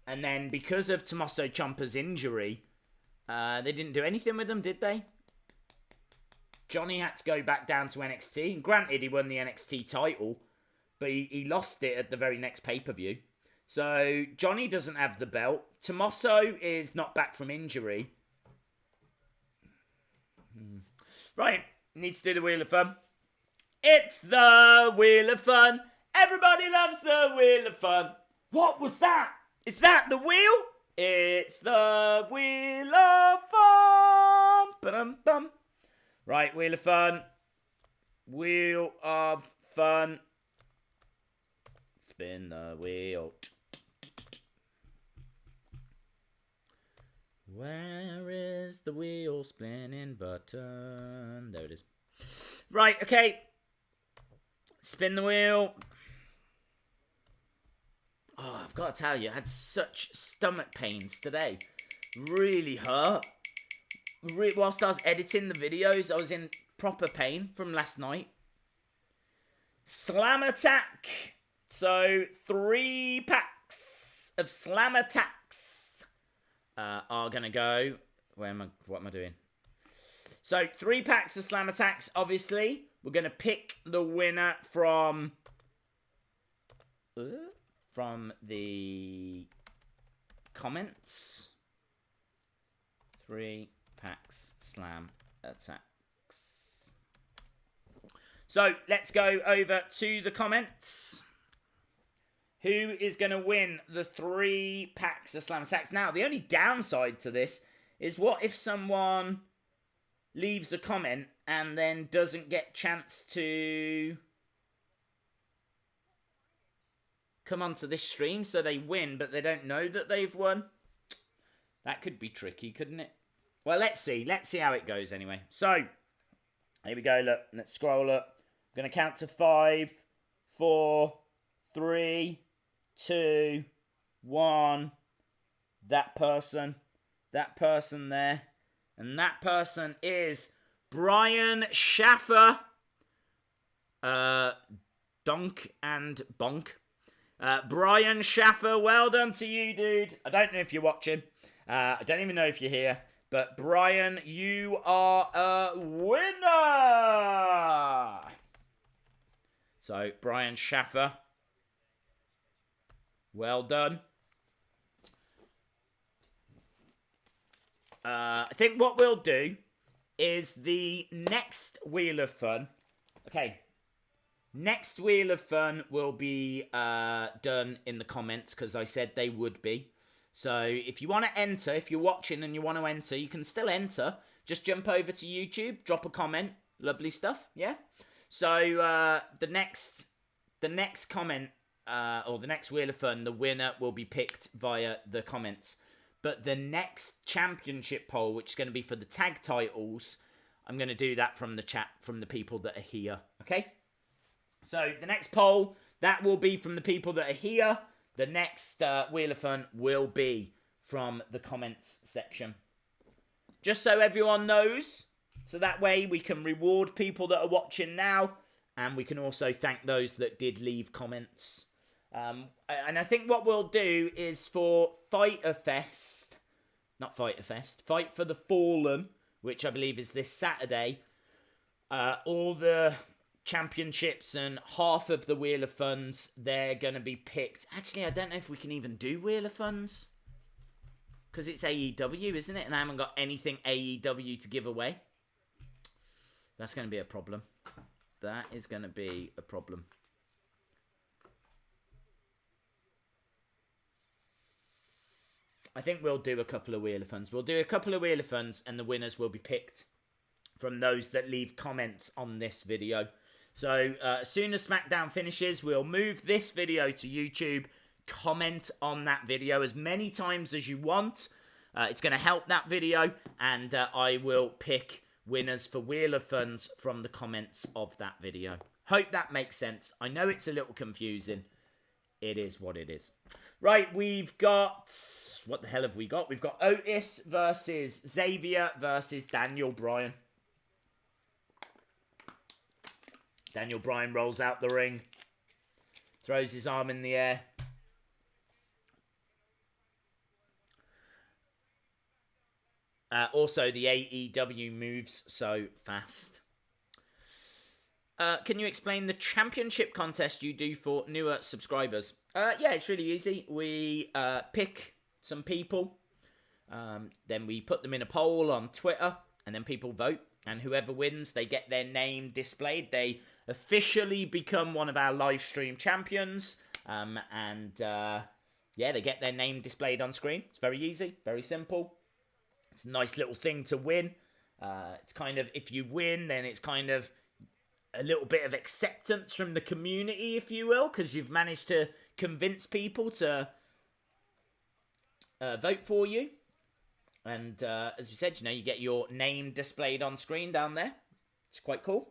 And then because of Tommaso Ciampa's injury, they didn't do anything with him, did they? Johnny had to go back down to NXT. And granted, he won the NXT title, but he lost it at the very next pay-per-view. So Johnny doesn't have the belt. Tommaso is not back from injury. Right, need to do the Wheel of Fun. It's the Wheel of Fun. Everybody loves the Wheel of Fun. What was that? Is that the wheel? It's the Wheel of Fun. Ba-dum-bum. Right, Wheel of Fun. Wheel of Fun. Spin the wheel. Where is the wheel spinning button? There it is. Right, okay. Spin the wheel. Oh, I've got to tell you, I had such stomach pains today. Really hurt. Whilst I was editing the videos, I was in proper pain from last night. Slam Attack. So 3 packs of Slam Attacks are going to go. What am I doing? So 3 packs of Slam Attacks, obviously. We're going to pick the winner from the comments. 3 packs Slam Attacks. So let's go over to the comments. Who is going to win the 3 packs of Slam Attacks? Now, the only downside to this is what if someone leaves a comment and then doesn't get chance to come onto this stream, so they win, but they don't know that they've won? That could be tricky, couldn't it? Well, let's see. Let's see how it goes anyway. So, here we go. Look, let's scroll up. I'm going to count to 5, 4, 3, 2, 1. That person there. And that person is Brian Schaffer. Donk and Bonk. Brian Schaffer, well done to you, dude. I don't know if you're watching. I don't even know if you're here. But Brian, you are a winner! So, Brian Schaffer. Well done. I think what we'll do is the next Wheel of Fun. Okay. Next Wheel of Fun will be done in the comments because I said they would be. So if you want to enter, if you're watching and you want to enter, you can still enter. Just jump over to YouTube, drop a comment. Lovely stuff, yeah? So the next comment or the next Wheel of Fun, the winner will be picked via the comments. But the next championship poll, which is going to be for the tag titles, I'm going to do that from the chat, from the people that are here, okay? So the next poll, that will be from the people that are here. The next Wheel of Fun will be from the comments section. Just so everyone knows, so that way we can reward people that are watching now, and we can also thank those that did leave comments. And I think what we'll do is for Fight for the Fallen, which I believe is this Saturday, all the championships and half of the Wheel of Funds, they're going to be picked. Actually, I don't know if we can even do Wheel of Funds, because it's AEW, isn't it? And I haven't got anything AEW to give away. That's going to be a problem. That is going to be a problem. I think we'll do a couple of Wheel of Funds. We'll do a couple of Wheel of Funds, and the winners will be picked from those that leave comments on this video. So as soon as SmackDown finishes, we'll move this video to YouTube. Comment on that video as many times as you want. It's going to help that video, and I will pick winners for Wheel of Funds from the comments of that video. Hope that makes sense. I know it's a little confusing. It is what it is. Right, we've got... What the hell have we got? We've got Otis versus Xavier versus Daniel Bryan. Daniel Bryan rolls out the ring. Throws his arm in the air. Also, the AEW moves so fast. Can you explain the championship contest you do for newer subscribers? Yeah, it's really easy. We pick some people. Then we put them in a poll on Twitter. And then people vote. And whoever wins, they get their name displayed. They officially become one of our live stream champions. Yeah, they get their name displayed on screen. It's very easy, very simple. It's a nice little thing to win. It's kind of, if you win, then it's kind of a little bit of acceptance from the community, if you will, because you've managed to convince people to vote for you. And as you said, you know, you get your name displayed on screen down there. It's quite cool.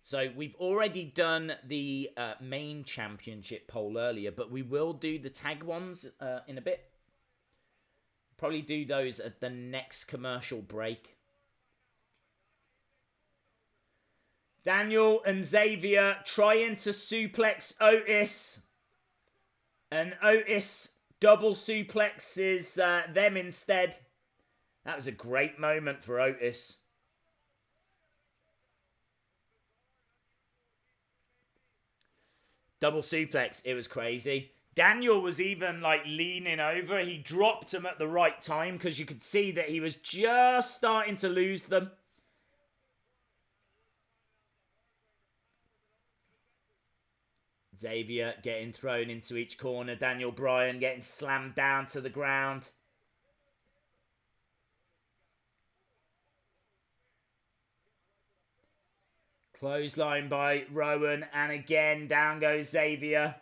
So we've already done the main championship poll earlier, but we will do the tag ones in a bit. Probably do those at the next commercial break. Daniel and Xavier trying to suplex Otis. And Otis double suplexes them instead. That was a great moment for Otis. Double suplex. It was crazy. Daniel was even like leaning over. He dropped him at the right time because you could see that he was just starting to lose them. Xavier getting thrown into each corner. Daniel Bryan getting slammed down to the ground. Clothesline by Rowan. And again, down goes Xavier.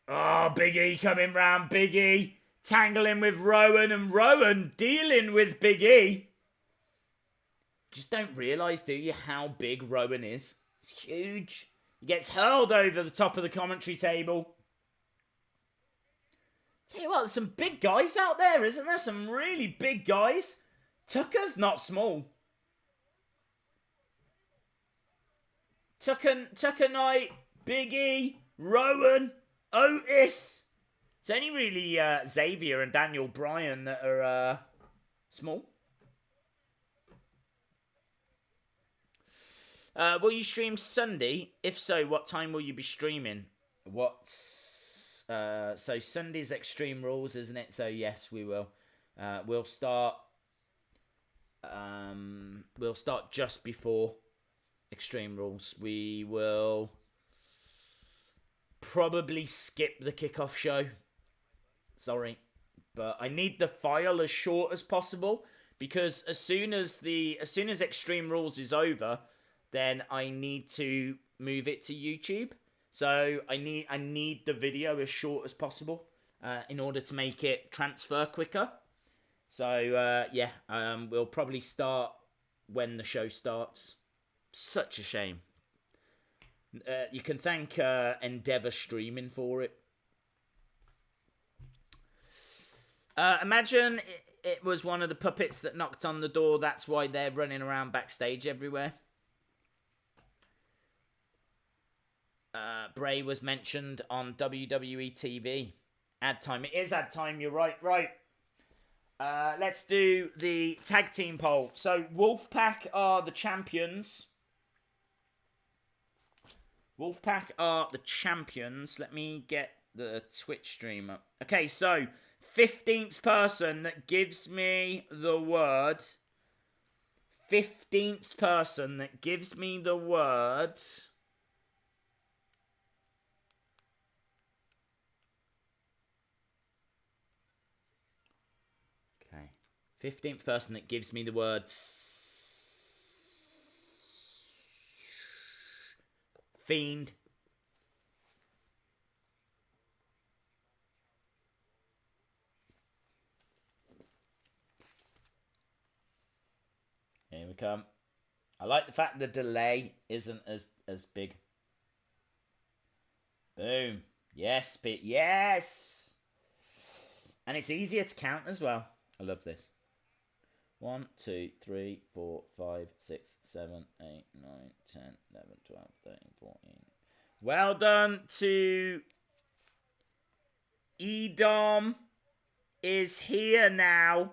Oh, Big E coming round. Big E tangling with Rowan. And Rowan dealing with Big E. Just don't realise, do you, how big Rowan is? It's huge. He gets hurled over the top of the commentary table. Tell you what, there's some big guys out there, isn't there? Some really big guys. Tucker's not small. Tucker Knight, Big E, Rowan, Otis. It's only really Xavier and Daniel Bryan that are small. Will you stream Sunday? If so, what time will you be streaming? So Sunday's Extreme Rules, isn't it? So yes, we will. We'll start just before Extreme Rules. We will probably skip the kickoff show. Sorry, but I need the file as short as possible because as soon as Extreme Rules is over, then I need to move it to YouTube. So I need the video as short as possible in order to make it transfer quicker. So we'll probably start when the show starts. Such a shame. You can thank Endeavour Streaming for it. Imagine it was one of the puppets that knocked on the door. That's why they're running around backstage everywhere. Bray was mentioned on WWE TV. Ad time. It is ad time. You're right. Let's do the tag team poll. So Wolfpack are the champions. Wolfpack are the champions. Let me get the Twitch stream up. Okay, so 15th person that gives me the word. 15th person that gives me the word. Okay. 15th person that gives me the word Fiend. Here we come. I like the fact the delay isn't as big. Boom. Yes, yes. And it's easier to count as well. I love this. 1, 2, 3, 4, 5, 6, 7, 8, 9, 10, 11, 12, 13, 14. Well done to Edom is here now.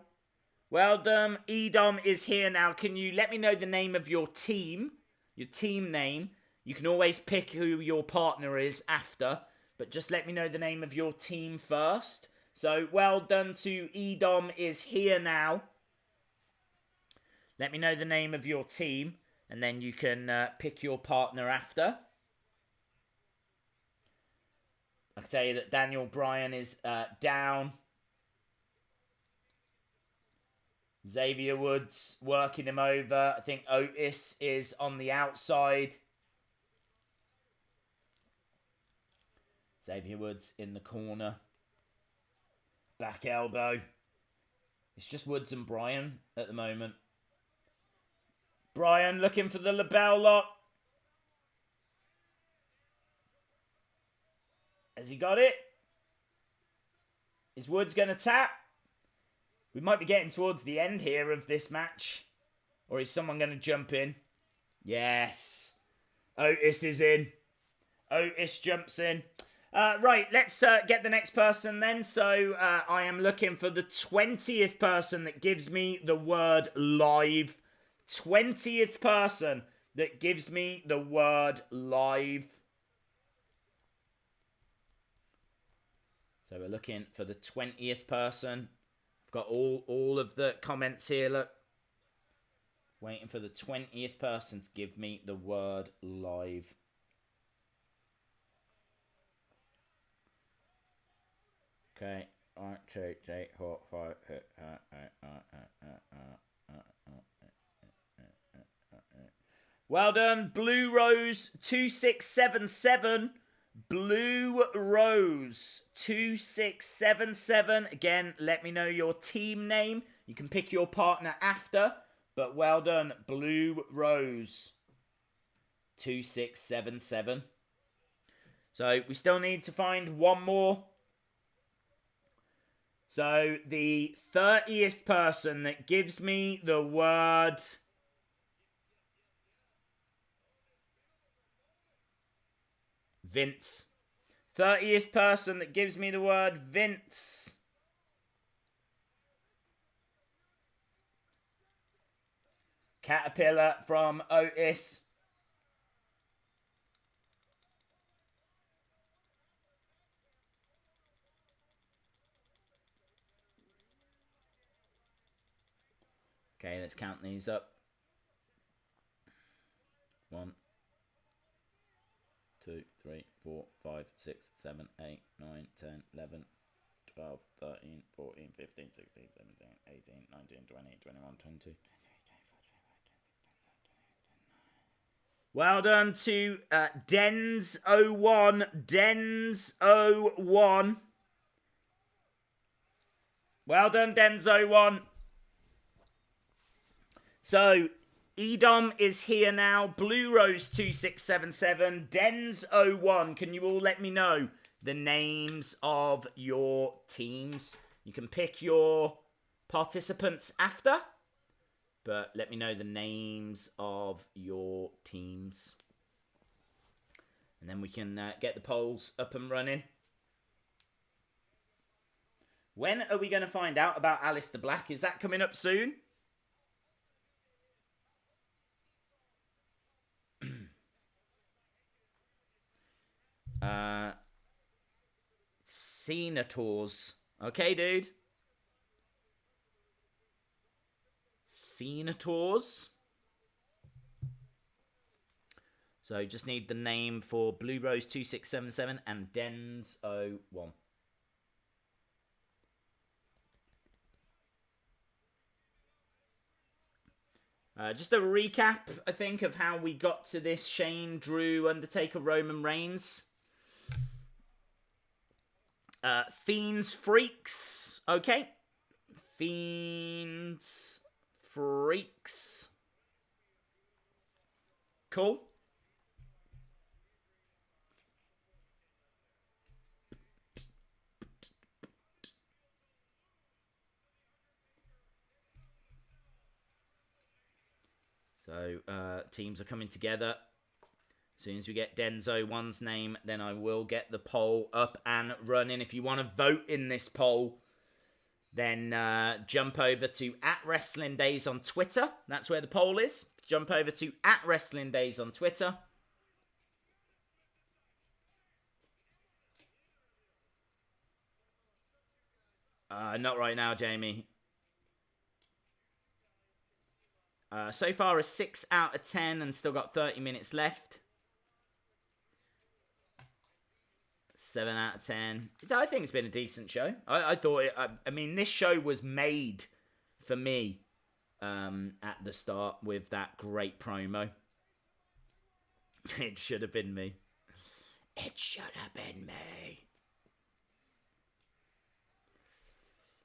Well done. Edom is here now. Can you let me know the name of your team? Your team name. You can always pick who your partner is after. But just let me know the name of your team first. So well done to Edom is here now. Let me know the name of your team, and then you can pick your partner after. I can tell you that Daniel Bryan is down. Xavier Woods working him over. I think Otis is on the outside. Xavier Woods in the corner. Back elbow. It's just Woods and Bryan at the moment. Bryan looking for the lapel lock. Has he got it? Is Woods going to tap? We might be getting towards the end here of this match. Or is someone going to jump in? Yes. Otis is in. Otis jumps in. Right, let's get the next person then. So I am looking for the 20th person that gives me the word live. 20th person that gives me the word live. So we're looking for the 20th person. I've got all of the comments here, look. Waiting for the 20th person to give me the word live. Okay. 1, 2, 3, 4, 5. Well done, Blue Rose 2677. Blue Rose 2677. Again, let me know your team name. You can pick your partner after. But well done, Blue Rose 2677. So we still need to find one more. So the 30th person that gives me the word Vince. 30th person that gives me the word Vince. Caterpillar from Otis. Okay, let's count these up. 1, 2, 3, 4, 5, 6, 7, 8, 9, 10, 11, 12, 13, 14, 15, 16, 17, 18, 19, 20, 21, 22. Well done to Dens01. Dens01. Well done, Dens01. So, Edom is here now. Blue Rose 2677. Dens01. Can you all let me know the names of your teams? You can pick your participants after. But let me know the names of your teams. And then we can get the polls up and running. When are we going to find out about Alistair Black? Is that coming up soon? Senators. Okay, dude. Senators. So just need the name for Blue Rose 2677 and Dens01. Just a recap, I think, of how we got to this Shane, Drew, Undertaker, Roman Reigns. Fiends, Freaks. Okay. Fiends, Freaks. Cool. So, teams are coming together. As soon as we get Denzo1's name, then I will get the poll up and running. If you want to vote in this poll, then jump over to @WrestlingDays on Twitter. That's where the poll is. Jump over to @WrestlingDays on Twitter. Not right now, Jamie. So far a 6 out of 10 and still got 30 minutes left. 7 out of 10. I think it's been a decent show. I thought it, I mean, this show was made for me at the start with that great promo. It should have been me. It should have been me.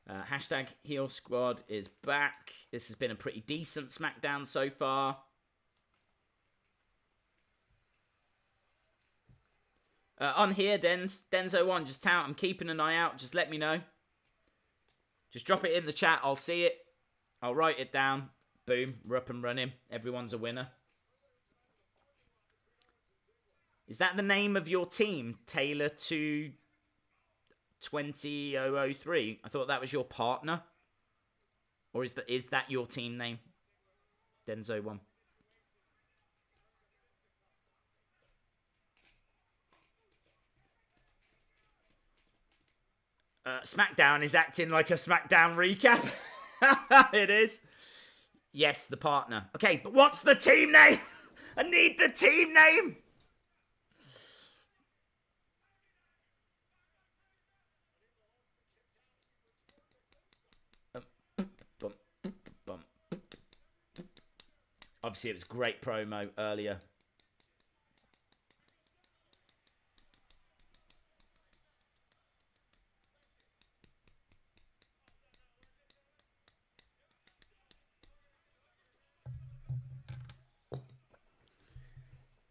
Hashtag Heel Squad is back. This has been a pretty decent SmackDown so far. On here, Denzo1, just tout. I'm keeping an eye out. Just let me know. Just drop it in the chat. I'll see it. I'll write it down. Boom. We're up and running. Everyone's a winner. Is that the name of your team? Taylor 22003? I thought that was your partner. Or is that your team name? Denzo1. Smackdown is acting like a Smackdown recap. It is. Yes, the partner. Okay, but what's the team name? I need the team name. Obviously, it was great promo earlier.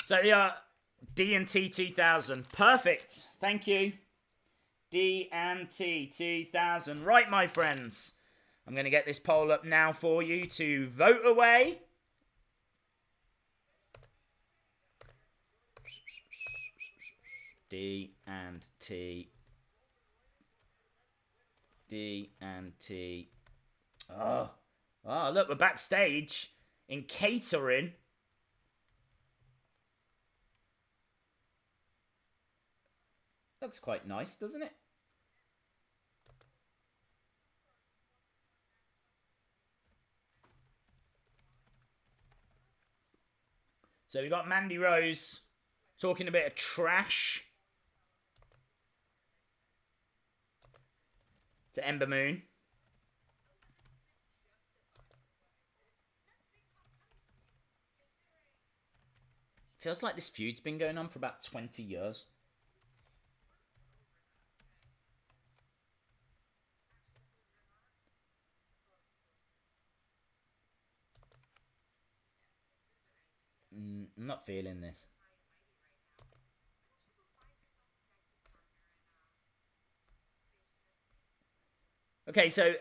So yeah, D&T 2000. Perfect. Thank you. D&T 2000. Right, my friends. I'm going to get this poll up now for you to vote away. D&T. D&T. Oh, look, we're backstage in catering. Looks quite nice, doesn't it? So we got Mandy Rose talking a bit of trash to Ember Moon. Feels like this feud's been going on for about 20 years. I'm not feeling this. Okay, so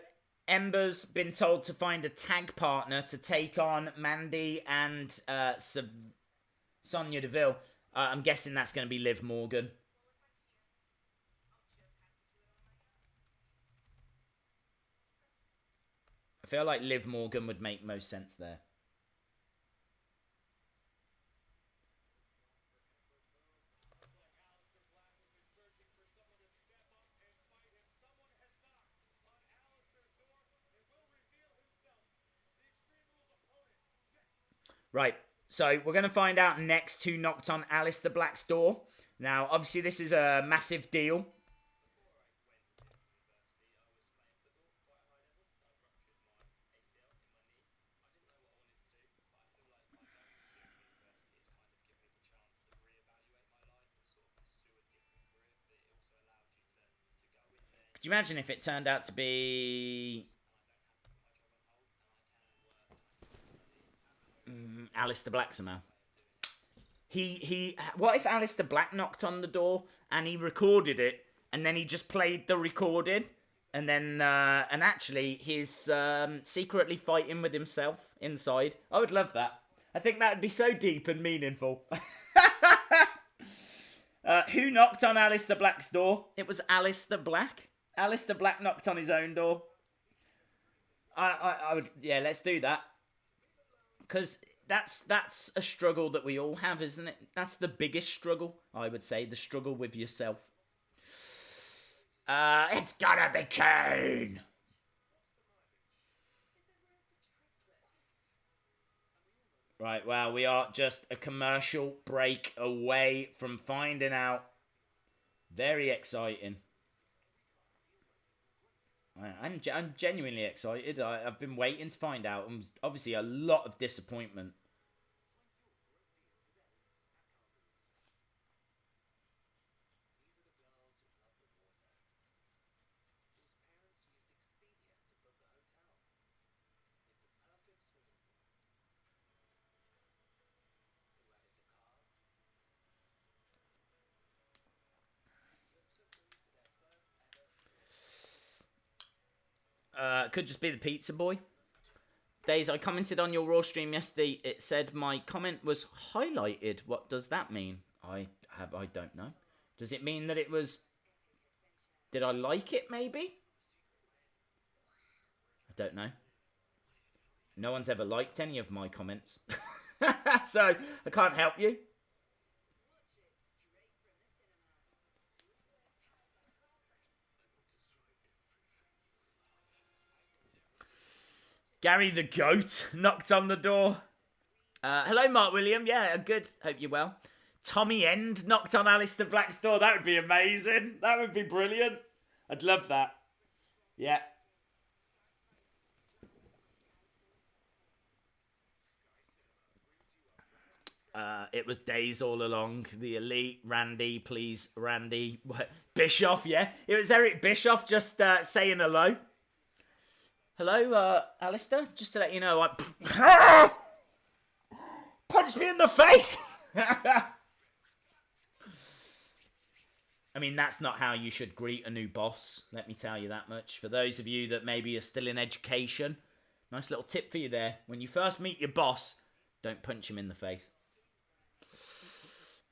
Ember's been told to find a tag partner to take on Mandy and Sonya Deville. I'm guessing that's going to be Liv Morgan. I feel like Liv Morgan would make most sense there. Right, so we're going to find out next who knocked on Alistair Black's door. Now, obviously, this is a massive deal. Could you imagine if it turned out to be Alistair Black somehow? What if Alistair Black knocked on the door and he recorded it and then he just played the recording and then and actually he's secretly fighting with himself inside? I would love that. I think that would be so deep and meaningful. Who knocked on Alistair Black's door? It was Alistair Black. Alistair Black knocked on his own door. I would, yeah, let's do that. Because that's a struggle that we all have, isn't it? That's the biggest struggle, I would say, the struggle with yourself. It's gotta be Kane. Right, well, we are just a commercial break away from finding out. Very exciting. I'm genuinely excited. I've been waiting to find out, and obviously a lot of disappointment. Could just be the pizza boy. Days, I commented on your Raw stream yesterday. It said my comment was highlighted. What does that mean? I don't know. Does it mean that it was... Did I like it, maybe? I don't know. No one's ever liked any of my comments. So, I can't help you. Gary the Goat knocked on the door. Hello, Mark William. Yeah, good. Hope you're well. Tommy End knocked on Alistair Black's door. That would be amazing. That would be brilliant. I'd love that. Yeah. It was Days all along. The Elite. Randy, please. Randy. What? Bischoff, yeah. It was Eric Bischoff just saying hello. Hello, Alistair. Just to let you know, I... Punch me in the face! I mean, that's not how you should greet a new boss. Let me tell you that much. For those of you that maybe are still in education, nice little tip for you there. When you first meet your boss, don't punch him in the face.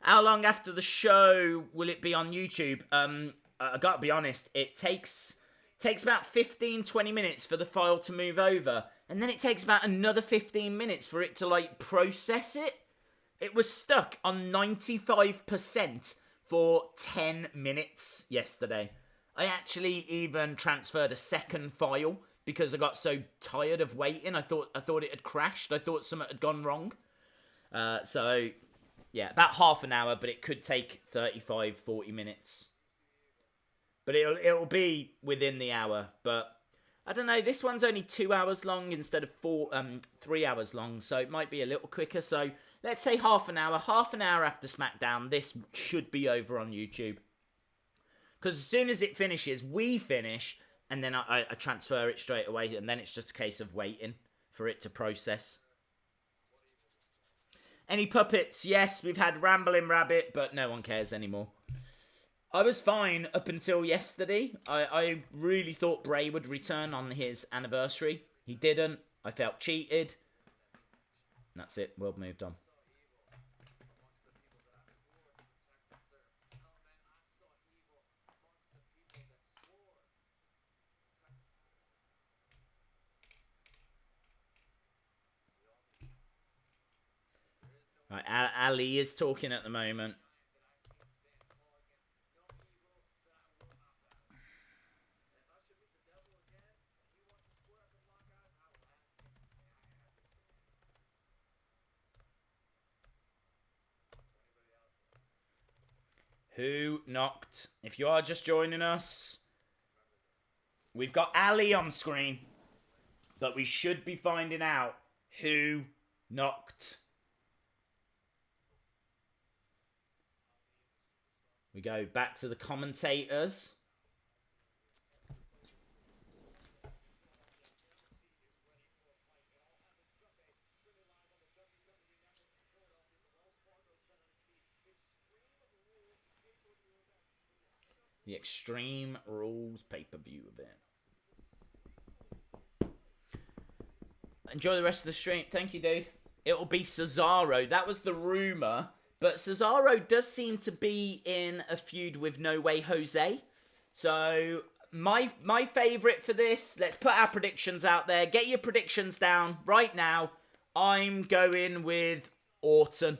How long after the show will it be on YouTube? I gotta be honest, it takes about 15-20 minutes for the file to move over, and then it takes about another 15 minutes for it to like process it. It was stuck on 95% for 10 minutes yesterday. I actually even transferred a second file because I got so tired of waiting. I thought it had crashed. I thought something had gone wrong. So yeah, about half an hour, but it could take 35-40 minutes. But it'll be within the hour. But I don't know, this one's only 2 hours long instead of 3 hours long, so it might be a little quicker. So let's say half an hour after SmackDown, this should be over on YouTube. Because as soon as it finishes, we finish, and then I transfer it straight away, and then it's just a case of waiting for it to process. Any puppets? Yes, we've had Rambling Rabbit, but no one cares anymore. I was fine up until yesterday. I really thought Bray would return on his anniversary. He didn't. I felt cheated. And that's it. World moved on. Right, Ali is talking at the moment. Who knocked? If you are just joining us, we've got Ali on screen, but we should be finding out who knocked. We go back to the commentators. The Extreme Rules pay-per-view event. Enjoy the rest of the stream. Thank you, dude. It'll be Cesaro. That was the rumor. But Cesaro does seem to be in a feud with No Way Jose. So, my favourite for this, let's put our predictions out there. Get your predictions down right now. I'm going with Orton.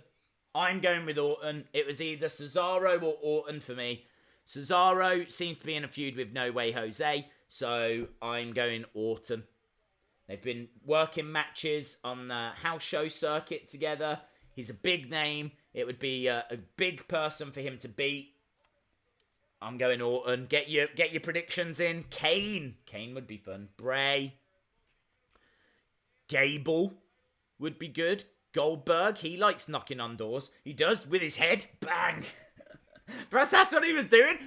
It was either Cesaro or Orton for me. Cesaro seems to be in a feud with No Way Jose, so I'm going Orton. They've been working matches on the house show circuit together. He's a big name. It would be a big person for him to beat. I'm going Orton. Get your predictions in. Kane would be fun. Bray. Gable would be good. Goldberg, he likes knocking on doors. He does with his head. Bang. Perhaps that's what he was doing.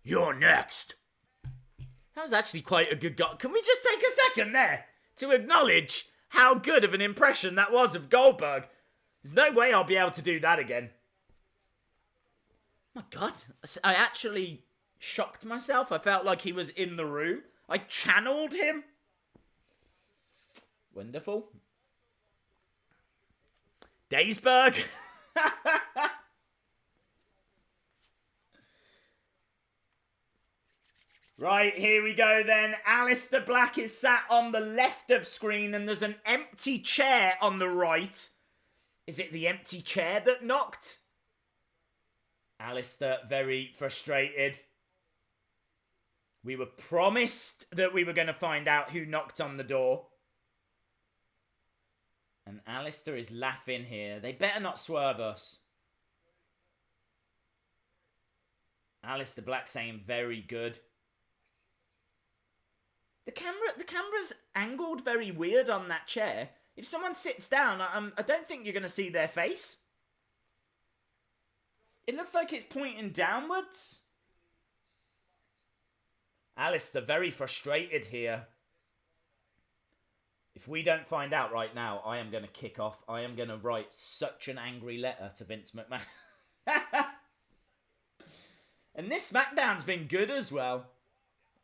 You're next. That was actually quite a good guy. Can we just take a second there to acknowledge how good of an impression that was of Goldberg? There's no way I'll be able to do that again. My God, I actually shocked myself. I felt like he was in the room. I channeled him. Wonderful. Daysburg. Right, here we go then. Alistair Black is sat on the left of screen and there's an empty chair on the right. Is it the empty chair that knocked? Alistair very frustrated. We were promised that we were going to find out who knocked on the door. And Alistair is laughing here. They better not swerve us. Alistair Black saying very good. The camera's angled very weird on that chair. If someone sits down, I don't think you're going to see their face. It looks like it's pointing downwards. Alistair very frustrated here. If we don't find out right now, I am going to kick off. I am going to write such an angry letter to Vince McMahon. And this SmackDown's been good as well.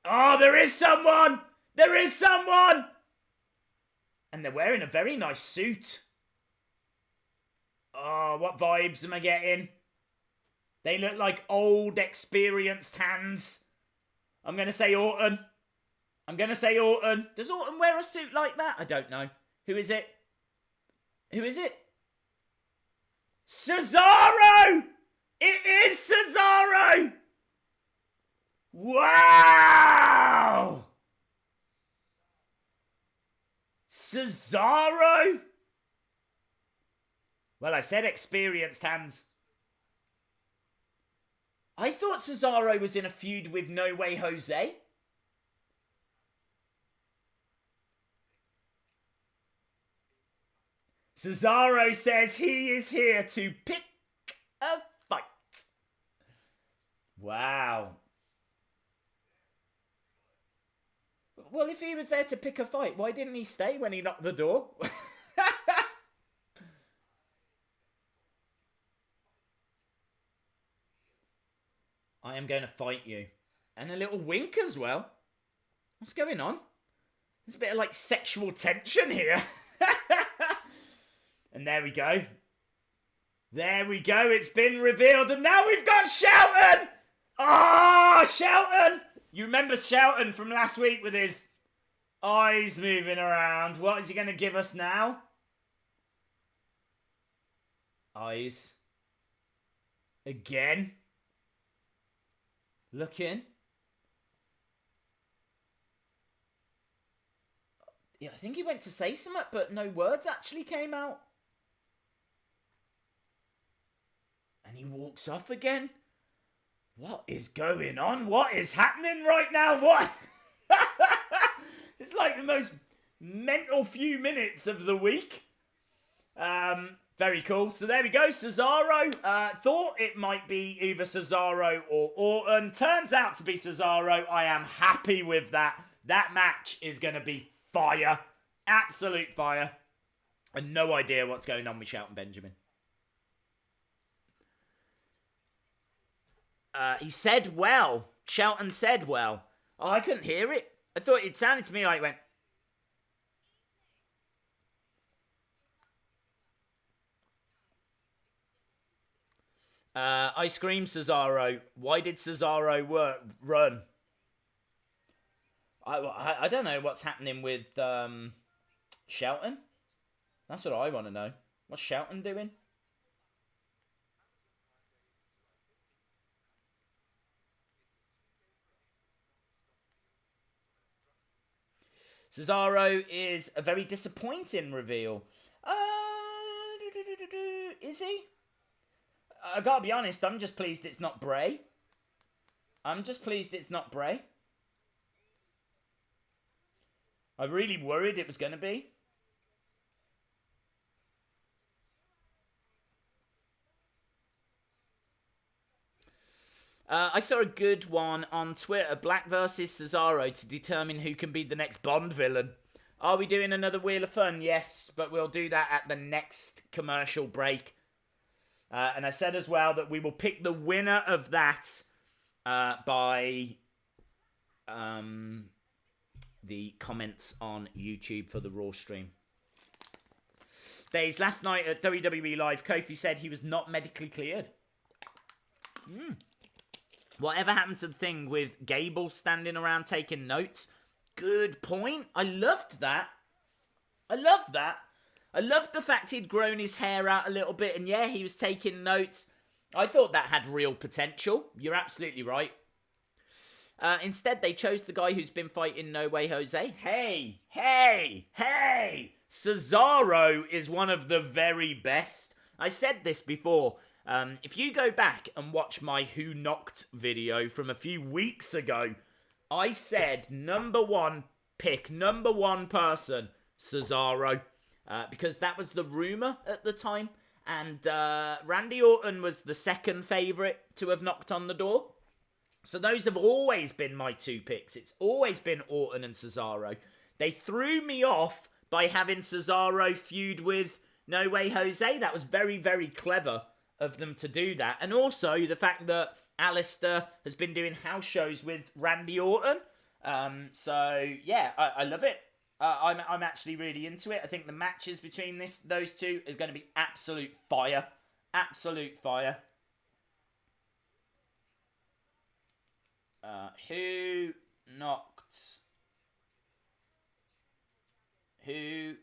Oh, there is someone! There is someone! And they're wearing a very nice suit. Oh, what vibes am I getting? They look like old, experienced hands. I'm going to say Orton. I'm going to say Orton. Does Orton wear a suit like that? I don't know. Who is it? Who is it? Cesaro! It is Cesaro! Wow! Cesaro? Well, I said experienced hands. I thought Cesaro was in a feud with No Way Jose. Cesaro says he is here to pick a fight. Wow. Well, if he was there to pick a fight, why didn't he stay when he knocked the door? I am going to fight you. And a little wink as well. What's going on? There's a bit of like sexual tension here. And there we go. There we go. It's been revealed. And now we've got Shelton. Oh, Shelton. You remember Shelton from last week with his eyes moving around. What is he going to give us now? Eyes. Again. Looking. Yeah, I think he went to say something, but no words actually came out. And he walks off again. What is going on? What is happening right now? What? It's like the most mental few minutes of the week. Very cool. So there we go. Cesaro. Thought it might be either Cesaro or Orton. Turns out to be Cesaro. I am happy with that. That match is going to be fire. Absolute fire. And no idea what's going on with Shelton Benjamin. He said well. Shelton said well. Oh, I couldn't hear it. I thought it sounded to me like it went. I screamed Cesaro. Why did Cesaro run? I don't know what's happening with Shelton. That's what I want to know. What's Shelton doing? Cesaro is a very disappointing reveal. Is he? I gotta be honest, I'm just pleased it's not Bray. I'm just pleased it's not Bray. I really worried it was gonna be. I saw a good one on Twitter. Black versus Cesaro to determine who can be the next Bond villain. Are we doing another Wheel of Fun? Yes, but we'll do that at the next commercial break. And I said as well that we will pick the winner of that by the comments on YouTube for the Raw stream. Days last night at WWE Live, Kofi said he was not medically cleared. Whatever happened to the thing with Gable standing around taking notes? Good point. I loved that. I loved that. I loved the fact he'd grown his hair out a little bit, and yeah, he was taking notes. I thought that had real potential. You're absolutely right. Instead, they chose the guy who's been fighting No Way Jose. Hey! Cesaro is one of the very best. I said this before. If you go back and watch my Who Knocked video from a few weeks ago, I said number one pick, number one person, Cesaro. Because that was the rumour at the time. And Randy Orton was the second favourite to have knocked on the door. So those have always been my two picks. It's always been Orton and Cesaro. They threw me off by having Cesaro feud with No Way Jose. That was very, very clever of them to do that. And also the fact that Alistair has been doing house shows with Randy Orton. So yeah, I love it. I'm actually really into it. I think the matches between those two is going to be absolute fire. Absolute fire. Who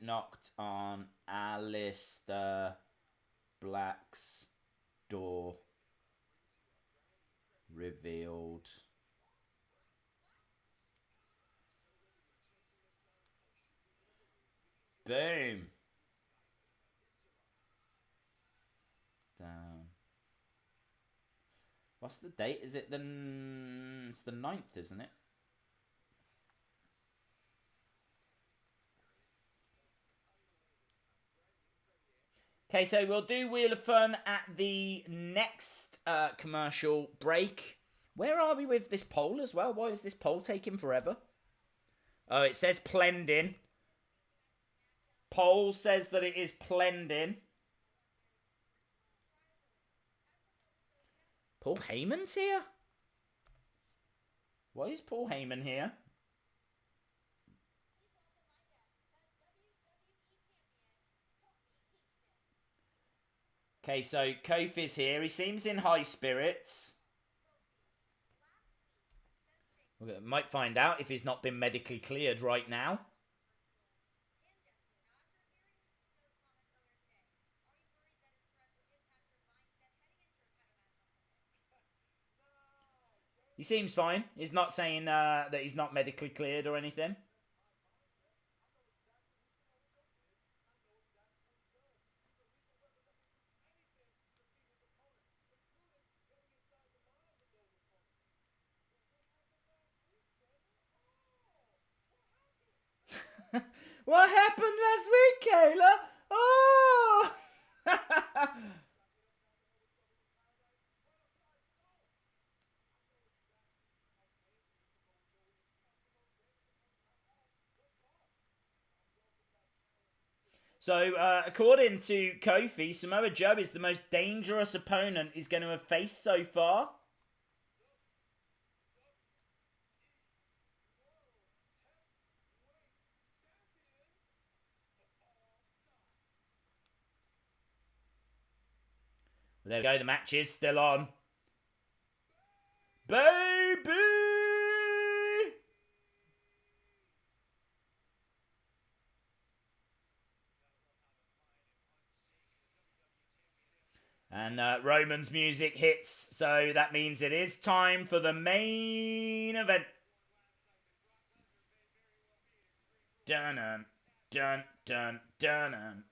knocked on Alistair Black's door? Revealed. Boom. Down. What's the date? Is it it's the 9th, isn't it? Okay, so we'll do Wheel of Fun at the next commercial break. Where are we with this poll as well? Why is this poll taking forever? Oh, it says Plendin. Poll says that it is Plendin. Paul Heyman's here? Why is Paul Heyman here? Okay, so Kofi's here. He seems in high spirits. We might find out if he's not been medically cleared right now. He seems fine. He's not saying that he's not medically cleared or anything. What happened last week, Kayla? Oh! So, according to Kofi, Samoa Joe is the most dangerous opponent he's going to have faced so far. There we go, the match is still on. Baby! And Roman's music hits, so that means it is time for the main event. Dun dun dun dun.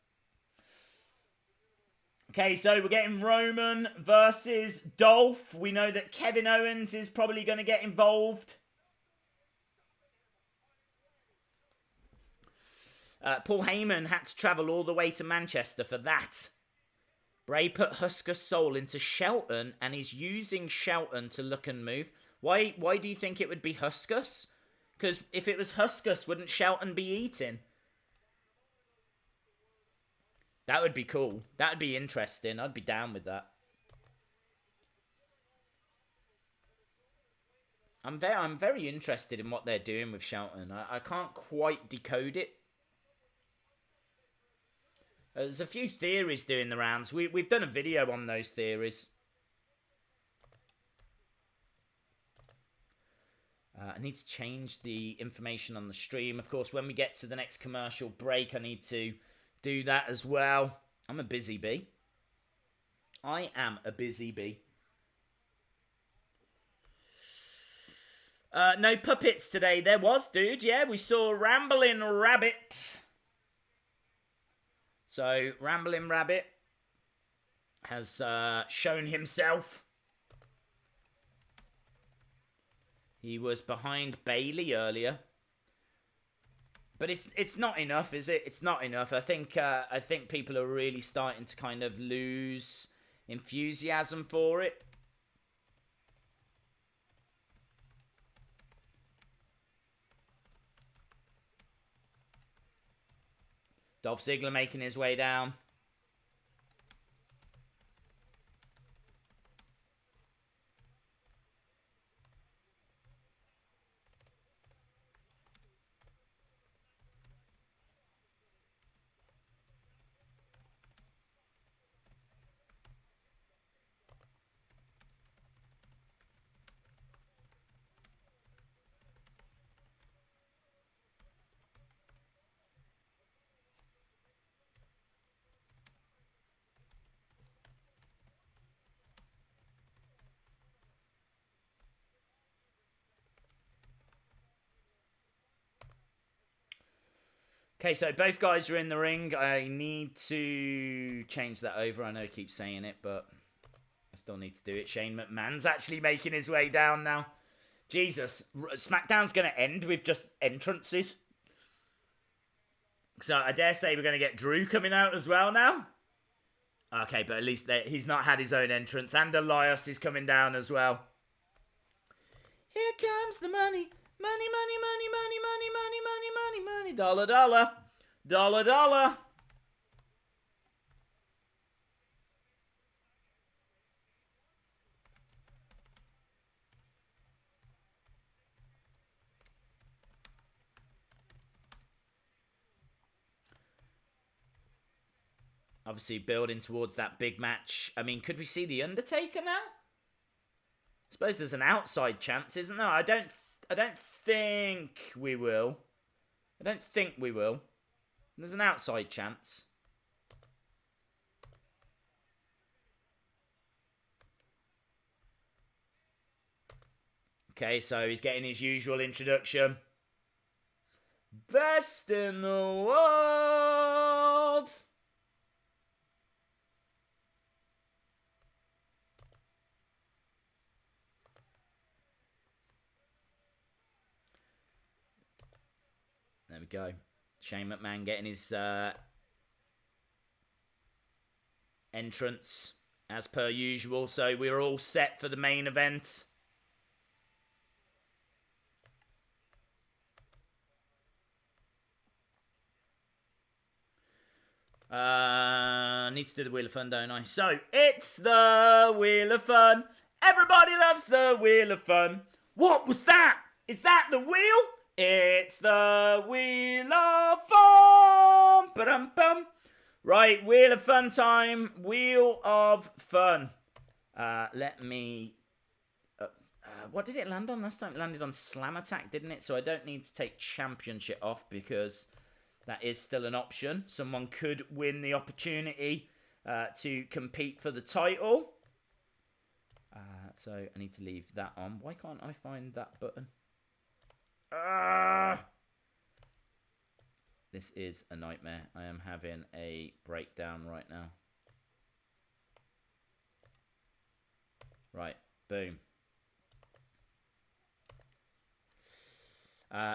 Okay, so we're getting Roman versus Dolph. We know that Kevin Owens is probably going to get involved. Paul Heyman had to travel all the way to Manchester for that. Bray put Husker Soul into Shelton and is using Shelton to look and move. Why do you think it would be Huskus? Because if it was Huskus, wouldn't Shelton be eating? That would be cool. That would be interesting. I'd be down with that. I'm very interested in what they're doing with Shelton. I can't quite decode it. There's a few theories doing the rounds. We've done a video on those theories. I need to change the information on the stream. Of course, when we get to the next commercial break, I need to do that as well. I'm a busy bee. I am a busy bee. No puppets today. There was, dude. Yeah, we saw Ramblin' Rabbit. So, Ramblin' Rabbit has shown himself. He was behind Bailey earlier. But it's not enough, is it? It's not enough. I think people are really starting to kind of lose enthusiasm for it. Dolph Ziggler making his way down. Okay, so both guys are in the ring. I need to change that over. I know I keep saying it, but I still need to do it. Shane McMahon's actually making his way down now. Jesus, SmackDown's going to end with just entrances. So I dare say we're going to get Drew coming out as well now. Okay, but at least he's not had his own entrance. And Elias is coming down as well. Here comes the money. Money, money, money, money, money, money, money, money, money. Dollar, dollar. Dollar, dollar. Obviously building towards that big match. I mean, could we see The Undertaker now? I suppose there's an outside chance, isn't there? I don't think we will. I don't think we will. There's an outside chance. Okay, so he's getting his usual introduction. Best in the world! There we go. Shane McMahon getting his entrance as per usual. So we're all set for the main event. Need to do the Wheel of Fun, don't I? So it's the Wheel of Fun. Everybody loves the Wheel of Fun. What was that? Is that the wheel? It's the Wheel of Fun. Ba-dum-bum. Right, Wheel of Fun time. Wheel of Fun. Let me... what did it land on last time? It landed on Slam Attack, didn't it? So I don't need to take Championship off because that is still an option. Someone could win the opportunity to compete for the title. So I need to leave that on. Why can't I find that button? This is a nightmare. I am having a breakdown right now. Right, boom.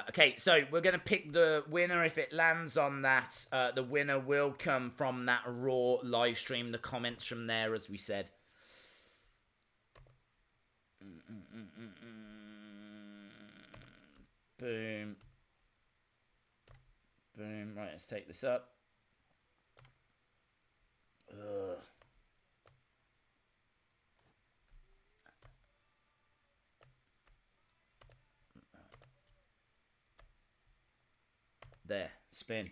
Okay, so we're going to pick the winner. If it lands on that, the winner will come from that Raw live stream. The comments from there, as we said. Boom. Boom. Right, let's take this up. Ugh. There. Spin.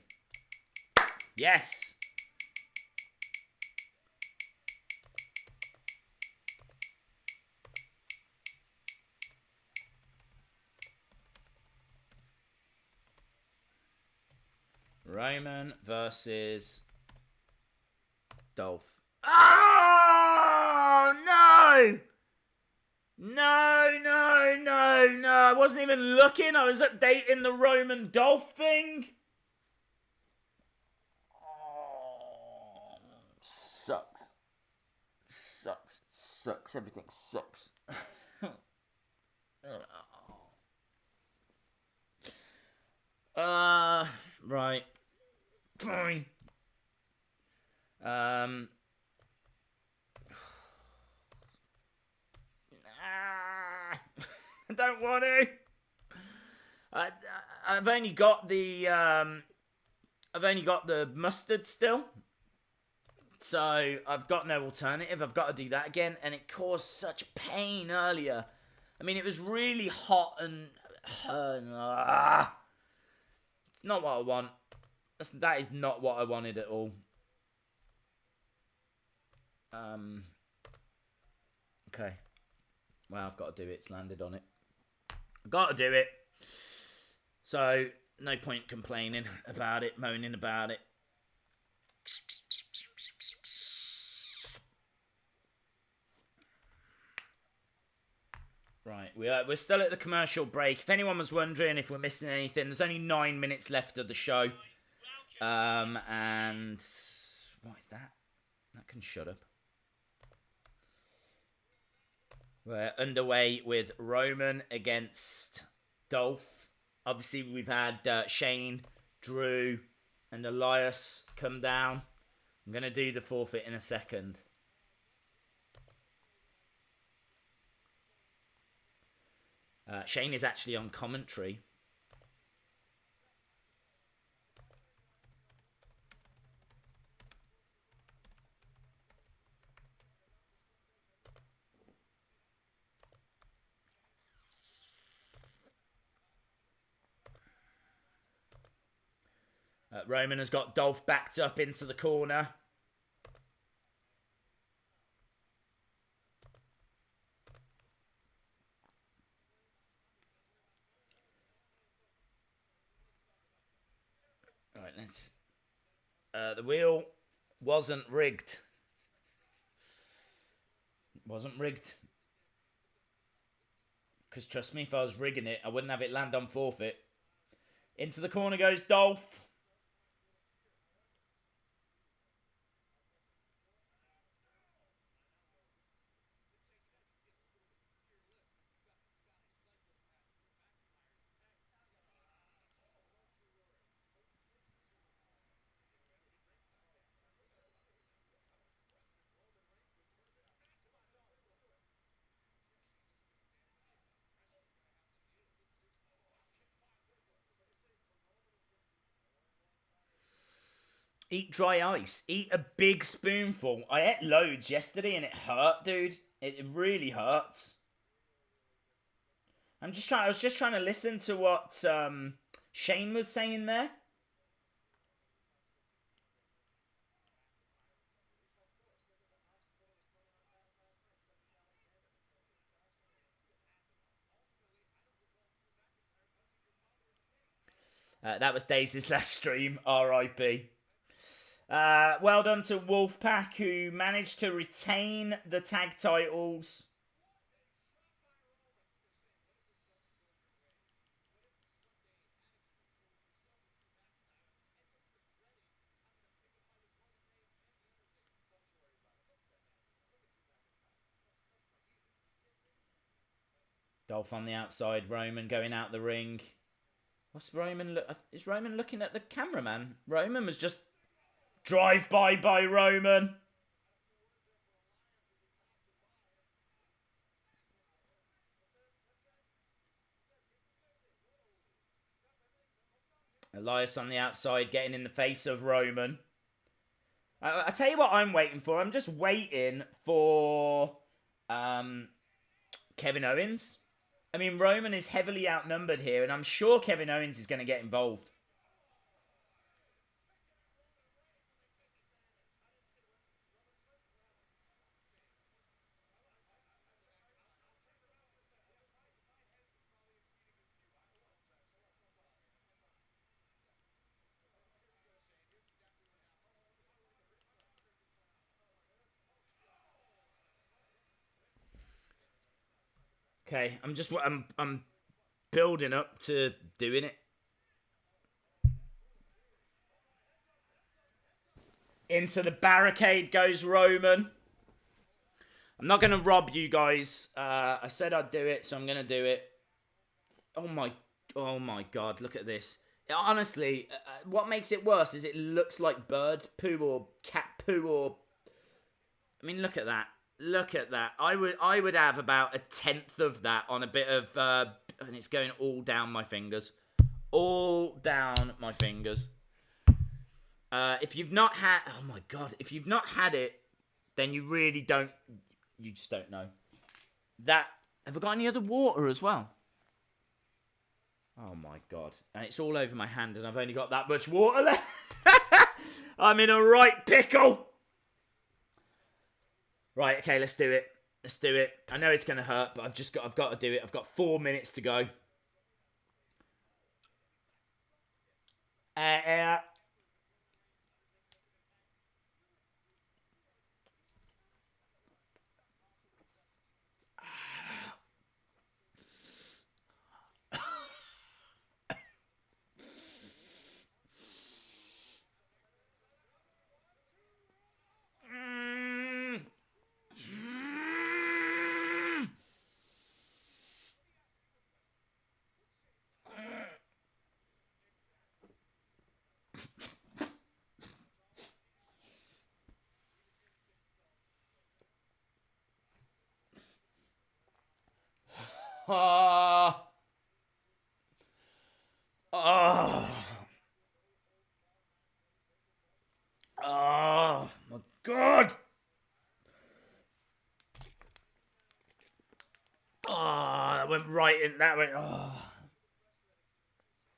Yes! Roman versus Dolph. Oh, no! No. I wasn't even looking. I was updating the Roman Dolph thing. Oh, sucks. Everything sucks. Right. Fine. I don't want to. I've only got the mustard still. So I've got no alternative. I've got to do that again, and it caused such pain earlier. I mean, it was really hot and it's not what I want. That is not what I wanted at all. Okay. Well, I've got to do it. It's landed on it. I've got to do it. So, no point complaining about it, moaning about it. Right, we're still at the commercial break. If anyone was wondering if we're missing anything, there's only 9 minutes left of the show. And what is that? That can shut up. We're underway with Roman against Dolph. Obviously, we've had Shane, Drew, and Elias come down. I'm going to do the forfeit in a second. Shane is actually on commentary. Roman has got Dolph backed up into the corner. Right, let's... the wheel wasn't rigged. Wasn't rigged. Because trust me, if I was rigging it, I wouldn't have it land on forfeit. Into the corner goes Dolph. Eat dry ice. Eat a big spoonful. I ate loads yesterday and it hurt, dude. It really hurts. I was just trying to listen to what Shane was saying there. That was Daisy's last stream. R.I.P. Well done to Wolfpack, who managed to retain the tag titles. Dolph on the outside, Roman going out the ring. What's Roman? Is Roman looking at the cameraman? Roman was just drive-by by Roman. Elias on the outside getting in the face of Roman. I tell you what I'm waiting for. I'm just waiting for Kevin Owens. I mean, Roman is heavily outnumbered here, and I'm sure Kevin Owens is going to get involved. Okay, I'm building up to doing it. Into the barricade goes Roman. I'm not gonna rob you guys. I said I'd do it, so I'm gonna do it. Oh my god! Look at this. Honestly, what makes it worse is it looks like bird poo or cat poo or. I mean, look at that. Look at that. I would have about 1/10 of that on a bit of, and it's going all down my fingers, all down my fingers. If you've not had, oh my god, if you've not had it, then you really don't. You just don't know. That. Have I got any other water as well? Oh my god. And it's all over my hand and I've only got that much water left. I'm in a right pickle. Right, okay, let's do it. Let's do it. I know it's going to hurt, but I've got to do it. I've got 4 minutes to go. Oh. Oh. Oh my god. Oh, that went right in. That went. Oh.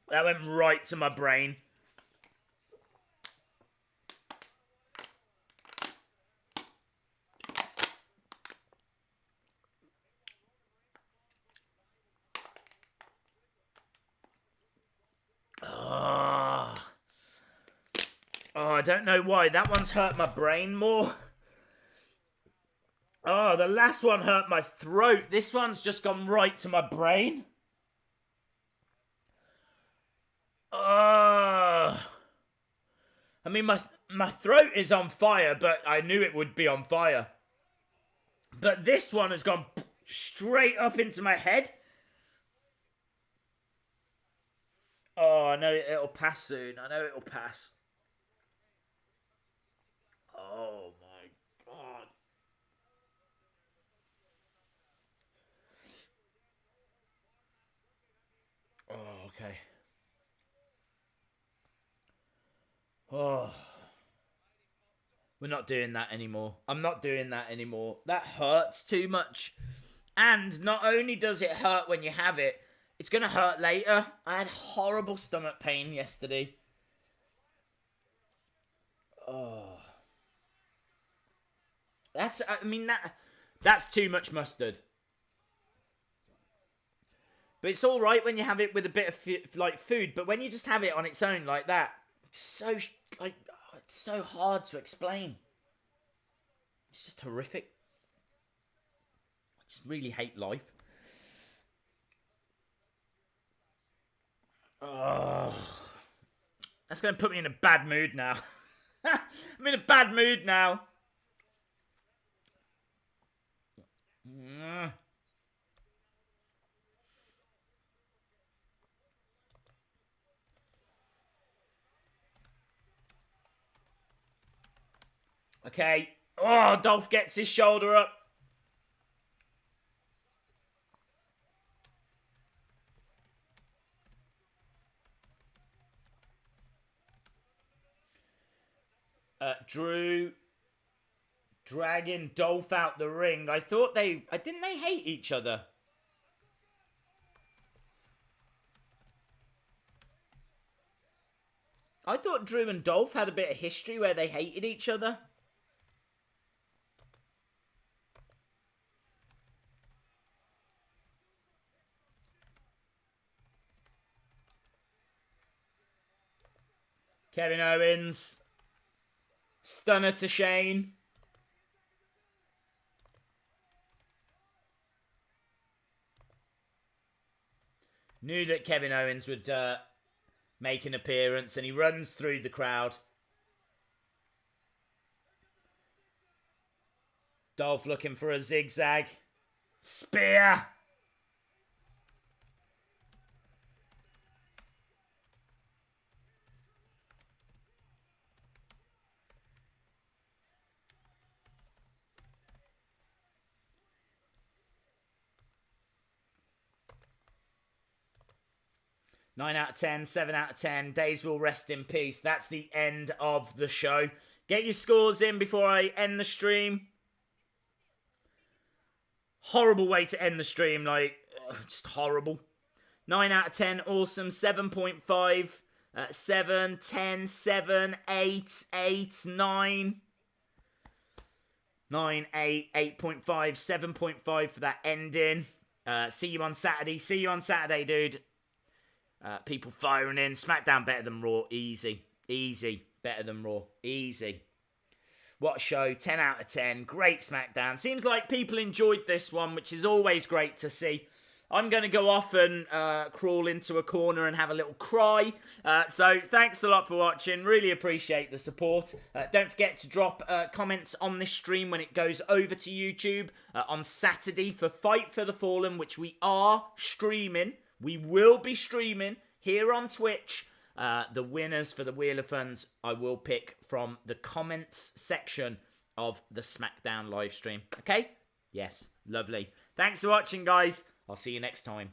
That went right to my brain. Oh. Oh, I don't know why. That one's hurt my brain more. Oh, the last one hurt my throat. This one's just gone right to my brain. I mean, my throat is on fire, but I knew it would be on fire. But this one has gone straight up into my head. Oh, I know it'll pass soon. I know it'll pass. Oh my god. Oh, okay. Oh. We're not doing that anymore. I'm not doing that anymore. That hurts too much. And not only does it hurt when you have it, it's going to hurt later. I had horrible stomach pain yesterday. Oh. That's too much mustard. But it's all right when you have it with a bit of food, but when you just have it on its own like that, it's so hard to explain. It's just horrific. I just really hate life. Oh, that's going to put me in a bad mood now. I'm in a bad mood now. Okay. Oh, Dolph gets his shoulder up. Drew dragging Dolph out the ring. I thought didn't they hate each other? I thought Drew and Dolph had a bit of history where they hated each other. Kevin Owens. Stunner to Shane. Knew that Kevin Owens would make an appearance, and he runs through the crowd. Dolph looking for a zigzag. Spear! Nine out of 10, 7 out of 10. Days will rest in peace. That's the end of the show. Get your scores in before I end the stream. Horrible way to end the stream, like, just horrible. 9 out of 10, awesome. 7.5, 7, 10, 7, 8, 8, 9. 9, 8, 8.5, 7.5 for that ending. See you on Saturday. See you on Saturday, dude. People firing in. SmackDown better than Raw. Easy. Easy. Better than Raw. Easy. What a show. 10 out of 10. Great SmackDown. Seems like people enjoyed this one, which is always great to see. I'm going to go off and crawl into a corner and have a little cry. So thanks a lot for watching. Really appreciate the support. Don't forget to drop comments on this stream when it goes over to YouTube on Saturday for Fight for the Fallen, which we are streaming. We will be streaming here on Twitch. The winners for the Wheel of Funds I will pick from the comments section of the SmackDown live stream. Okay? Yes. Lovely. Thanks for watching, guys. I'll see you next time.